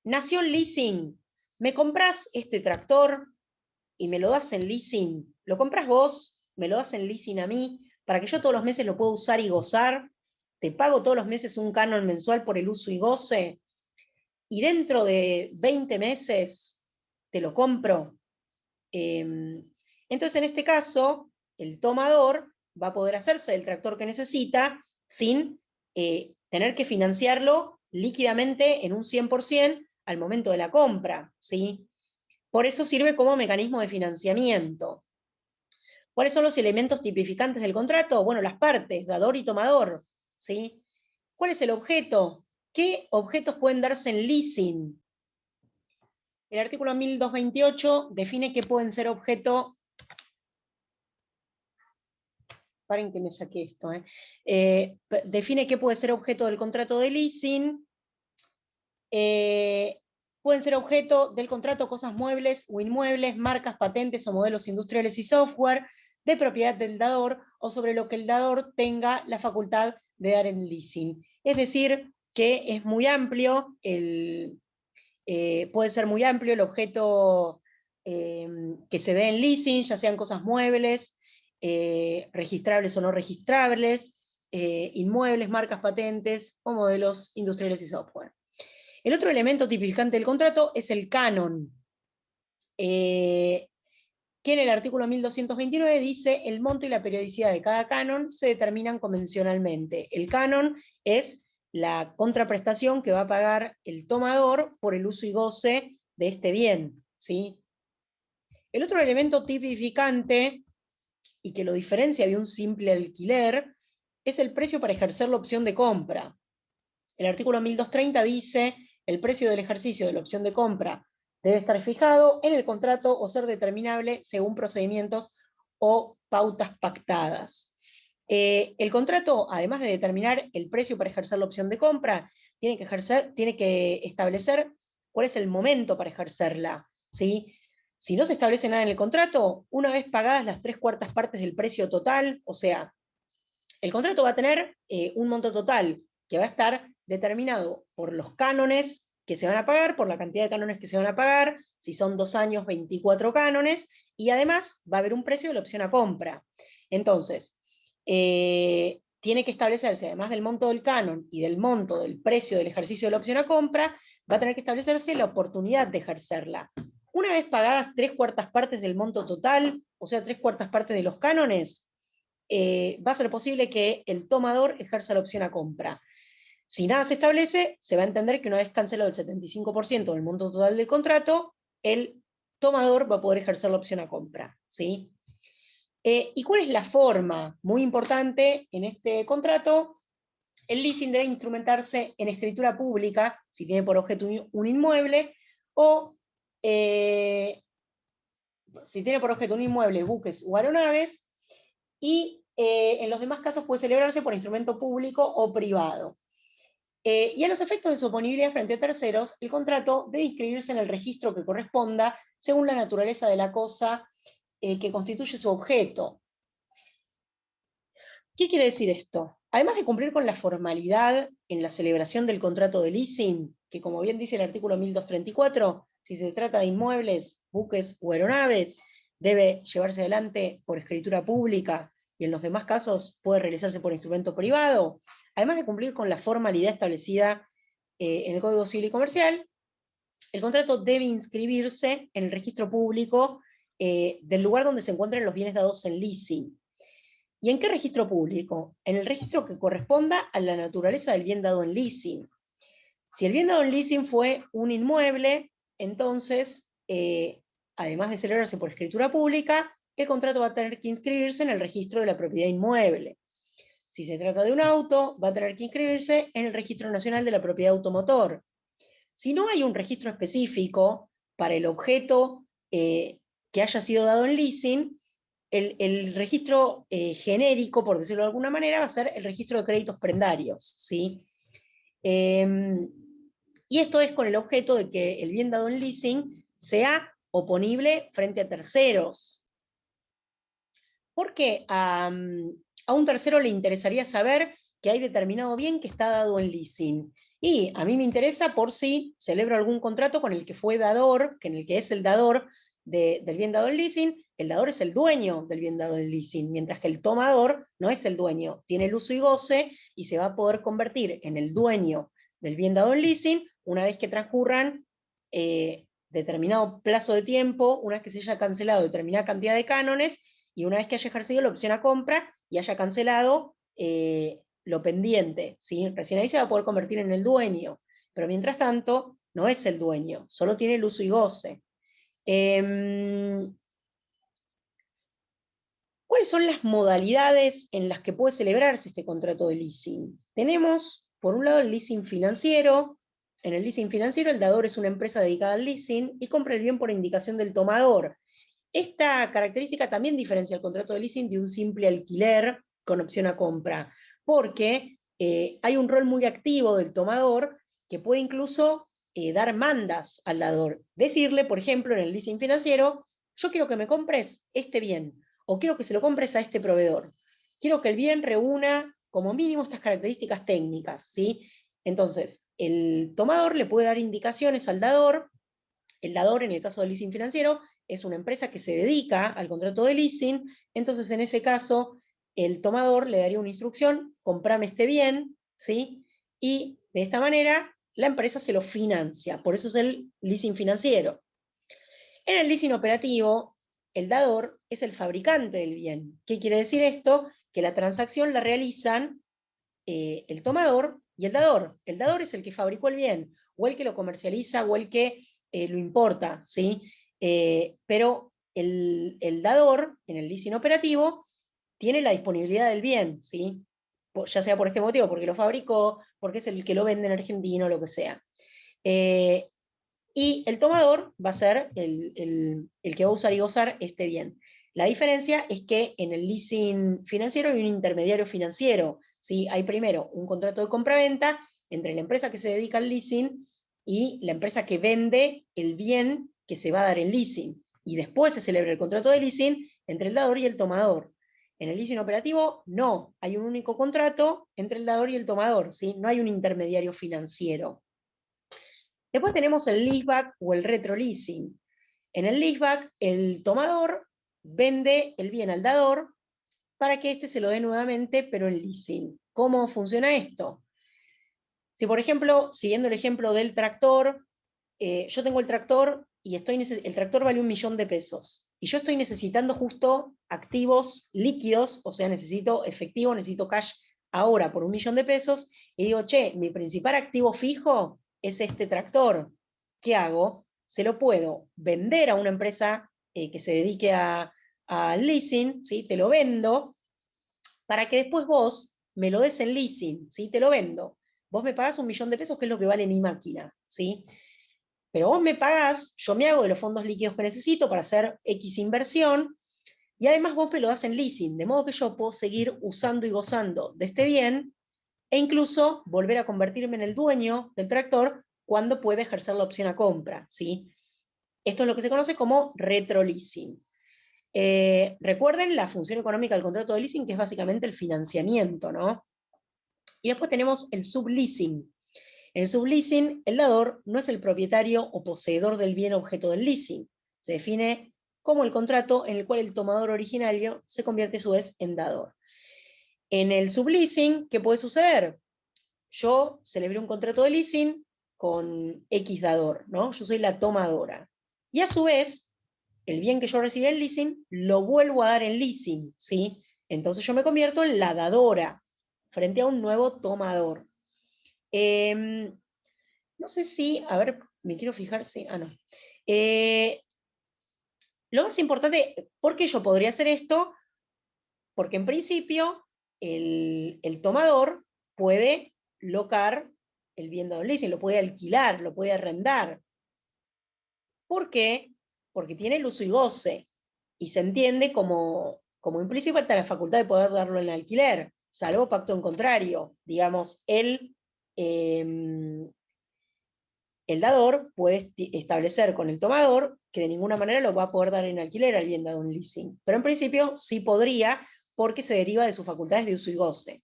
Nación Leasing, ¿me compras este tractor y me lo das en leasing? ¿Lo compras vos? ¿Me lo das en leasing a mí? Para que yo todos los meses lo pueda usar y gozar. Te pago todos los meses un canon mensual por el uso y goce. Y dentro de 20 meses te lo compro. Entonces, en este caso, el tomador va a poder hacerse del tractor que necesita sin tener que financiarlo líquidamente en un 100% al momento de la compra, ¿sí? Por eso sirve como mecanismo de financiamiento. ¿Cuáles son los elementos tipificantes del contrato? Bueno, las partes, dador y tomador, ¿sí? ¿Cuál es el objeto? ¿Qué objetos pueden darse en leasing? El artículo 1228 define que pueden ser objeto. Paren que me saqué esto. Define qué puede ser objeto del contrato de leasing. Pueden ser objeto del contrato cosas muebles o inmuebles, marcas, patentes o modelos industriales y software de propiedad del dador o sobre lo que el dador tenga la facultad de dar en leasing. Es decir, que es muy amplio, puede ser muy amplio el objeto que se dé en leasing, ya sean cosas muebles, registrables o no registrables, inmuebles, marcas, patentes o modelos industriales y software. El otro elemento tipificante del contrato es el canon, que en el artículo 1229 dice el monto y la periodicidad de cada canon se determinan convencionalmente. El canon es la contraprestación que va a pagar el tomador por el uso y goce de este bien, ¿sí? El otro elemento tipificante, y que lo diferencia de un simple alquiler, es el precio para ejercer la opción de compra. El artículo 1230 dice el precio del ejercicio de la opción de compra debe estar fijado en el contrato o ser determinable según procedimientos o pautas pactadas. El contrato, además de determinar el precio para ejercer la opción de compra, tiene que establecer cuál es el momento para ejercerla, ¿sí? Si no se establece nada en el contrato, una vez pagadas las 3/4 partes del precio total, o sea, el contrato va a tener un monto total que va a estar determinado por los cánones que se van a pagar, por la cantidad de cánones que se van a pagar, si son 2 años, 24 cánones, y además va a haber un precio de la opción a compra. Entonces, tiene que establecerse, además del monto del canon y del monto del precio del ejercicio de la opción a compra, va a tener que establecerse la oportunidad de ejercerla. Una vez pagadas 3/4 partes del monto total, o sea, 3/4 partes de los cánones, va a ser posible que el tomador ejerza la opción a compra. Si nada se establece, se va a entender que una vez cancelado el 75% del monto total del contrato, el tomador va a poder ejercer la opción a compra, ¿sí? ¿Y cuál es la forma? Muy importante en este contrato, el leasing debe instrumentarse en escritura pública, si tiene por objeto un inmueble, o si tiene por objeto un inmueble, buques o aeronaves, y en los demás casos puede celebrarse por instrumento público o privado. Y a los efectos de su oponibilidad frente a terceros, el contrato debe inscribirse en el registro que corresponda según la naturaleza de la cosa que constituye su objeto. ¿Qué quiere decir esto? Además de cumplir con la formalidad en la celebración del contrato de leasing, que como bien dice el artículo 1234, si se trata de inmuebles, buques o aeronaves, debe llevarse adelante por escritura pública y en los demás casos puede realizarse por instrumento privado. Además de cumplir con la formalidad establecida en el Código Civil y Comercial, el contrato debe inscribirse en el registro público del lugar donde se encuentran los bienes dados en leasing. ¿Y en qué registro público? En el registro que corresponda a la naturaleza del bien dado en leasing. Si el bien dado en leasing fue un inmueble, entonces, además de celebrarse por escritura pública, el contrato va a tener que inscribirse en el registro de la propiedad inmueble. Si se trata de un auto, va a tener que inscribirse en el Registro Nacional de la Propiedad Automotor. Si no hay un registro específico para el objeto que haya sido dado en leasing, el registro genérico, por decirlo de alguna manera, va a ser el registro de créditos prendarios, ¿sí? Y esto es con el objeto de que el bien dado en leasing sea oponible frente a terceros. ¿Por qué a un tercero le interesaría saber que hay determinado bien que está dado en leasing? Y a mí me interesa por si celebro algún contrato con el que fue dador, que en el que es el dador del bien dado en leasing, el dador es el dueño del bien dado en leasing, mientras que el tomador no es el dueño, tiene el uso y goce y se va a poder convertir en el dueño del bien dado en leasing una vez que transcurran determinado plazo de tiempo, una vez que se haya cancelado determinada cantidad de cánones y una vez que haya ejercido la opción a compra y haya cancelado lo pendiente, ¿sí? Recién ahí se va a poder convertir en el dueño, pero mientras tanto no es el dueño, solo tiene el uso y goce. ¿Cuáles son las modalidades en las que puede celebrarse este contrato de leasing? Tenemos por un lado el leasing financiero. En el leasing financiero el dador es una empresa dedicada al leasing y compra el bien por indicación del tomador. Esta característica también diferencia el contrato de leasing de un simple alquiler con opción a compra, porque hay un rol muy activo del tomador que puede incluso dar mandas al dador. Decirle, por ejemplo, en el leasing financiero, yo quiero que me compres este bien, o quiero que se lo compres a este proveedor. Quiero que el bien reúna como mínimo estas características técnicas, ¿sí? Entonces, el tomador le puede dar indicaciones al dador. El dador, en el caso del leasing financiero, es una empresa que se dedica al contrato de leasing. Entonces, en ese caso, el tomador le daría una instrucción: comprame este bien, ¿sí? Y de esta manera la empresa se lo financia. Por eso es el leasing financiero. En el leasing operativo, el dador es el fabricante del bien. ¿Qué quiere decir esto? Que la transacción la realizan el tomador y el dador. El dador es el que fabricó el bien, o el que lo comercializa, o el que lo importa, ¿sí? Pero el dador, en el leasing operativo, tiene la disponibilidad del bien, ¿sí? Ya sea por este motivo, porque lo fabricó, porque es el que lo vende en Argentina, o lo que sea. Eh, y el tomador va a ser el que va a usar y gozar este bien. La diferencia es que en el leasing financiero hay un intermediario financiero, ¿sí? Hay primero un contrato de compraventa entre la empresa que se dedica al leasing y la empresa que vende el bien que se va a dar en leasing. Y después se celebra el contrato de leasing entre el dador y el tomador. En el leasing operativo, no, hay un único contrato entre el dador y el tomador, ¿sí? No hay un intermediario financiero. Después tenemos el leaseback o el retroleasing. En el leaseback, el tomador vende el bien al dador para que éste se lo dé nuevamente, pero en leasing. ¿Cómo funciona esto? Si, por ejemplo, siguiendo el ejemplo del tractor, yo tengo el tractor y el tractor vale 1.000.000 de pesos. Y yo estoy necesitando justo activos líquidos, o sea, necesito efectivo, necesito cash ahora por 1.000.000 de pesos, y digo, che, mi principal activo fijo es este tractor. ¿Qué hago? Se lo puedo vender a una empresa que se dedique a leasing, ¿sí? Te lo vendo, para que después vos me lo des en leasing, ¿sí? Te lo vendo. Vos me pagás 1.000.000 de pesos, que es lo que vale mi máquina, ¿sí? Pero vos me pagás, yo me hago de los fondos líquidos que necesito para hacer X inversión, y además vos me lo das en leasing, de modo que yo puedo seguir usando y gozando de este bien, e incluso volver a convertirme en el dueño del tractor cuando pueda ejercer la opción a compra, ¿sí? Esto es lo que se conoce como retroleasing. Recuerden la función económica del contrato de leasing, que es básicamente el financiamiento, ¿no? Y después tenemos el subleasing. En el subleasing, el dador no es el propietario o poseedor del bien objeto del leasing. Se define como el contrato en el cual el tomador originario se convierte a su vez en dador. En el subleasing, ¿qué puede suceder? Yo celebré un contrato de leasing con X dador, ¿no? Yo soy la tomadora. Y a su vez, el bien que yo recibí en leasing, lo vuelvo a dar en leasing, ¿sí? Entonces yo me convierto en la dadora frente a un nuevo tomador. No sé si, a ver, me quiero fijar si, no. Lo más importante, ¿por qué yo podría hacer esto? Porque en principio el tomador puede locar el bien dado en leasing, lo puede alquilar, lo puede arrendar. ¿Por qué? Porque tiene el uso y goce, y se entiende como implícita la facultad de poder darlo en alquiler, salvo pacto en contrario. Digamos, el dador puede establecer con el tomador que de ninguna manera lo va a poder dar en alquiler al bien dado en leasing. Pero en principio sí podría, porque se deriva de sus facultades de uso y goce.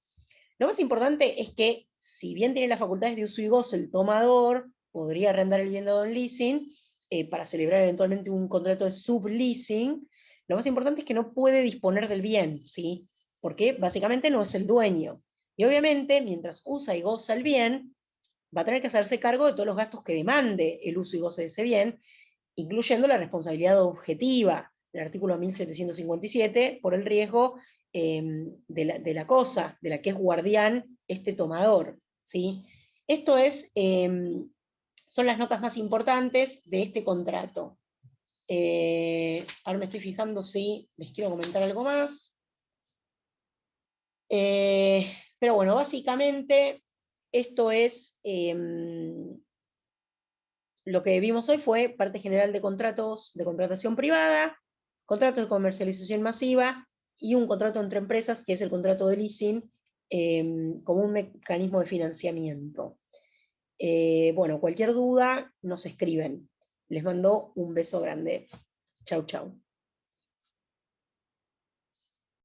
Lo más importante es que, si bien tiene las facultades de uso y goce el tomador, podría arrendar el bien dado en leasing para celebrar eventualmente un contrato de subleasing. Lo más importante es que no puede disponer del bien, ¿sí? Porque básicamente no es el dueño. Y obviamente, mientras usa y goza el bien, va a tener que hacerse cargo de todos los gastos que demande el uso y goce de ese bien, incluyendo la responsabilidad objetiva del artículo 1757 por el riesgo de la cosa, de la que es guardián este tomador, ¿sí? Esto son las notas más importantes de este contrato. Ahora me estoy fijando si les quiero comentar algo más. Pero bueno, básicamente esto es, lo que vimos hoy fue parte general de contratos de contratación privada, contratos de comercialización masiva y un contrato entre empresas, que es el contrato de leasing, como un mecanismo de financiamiento. Bueno, cualquier duda nos escriben. Les mando un beso grande. Chau, chau.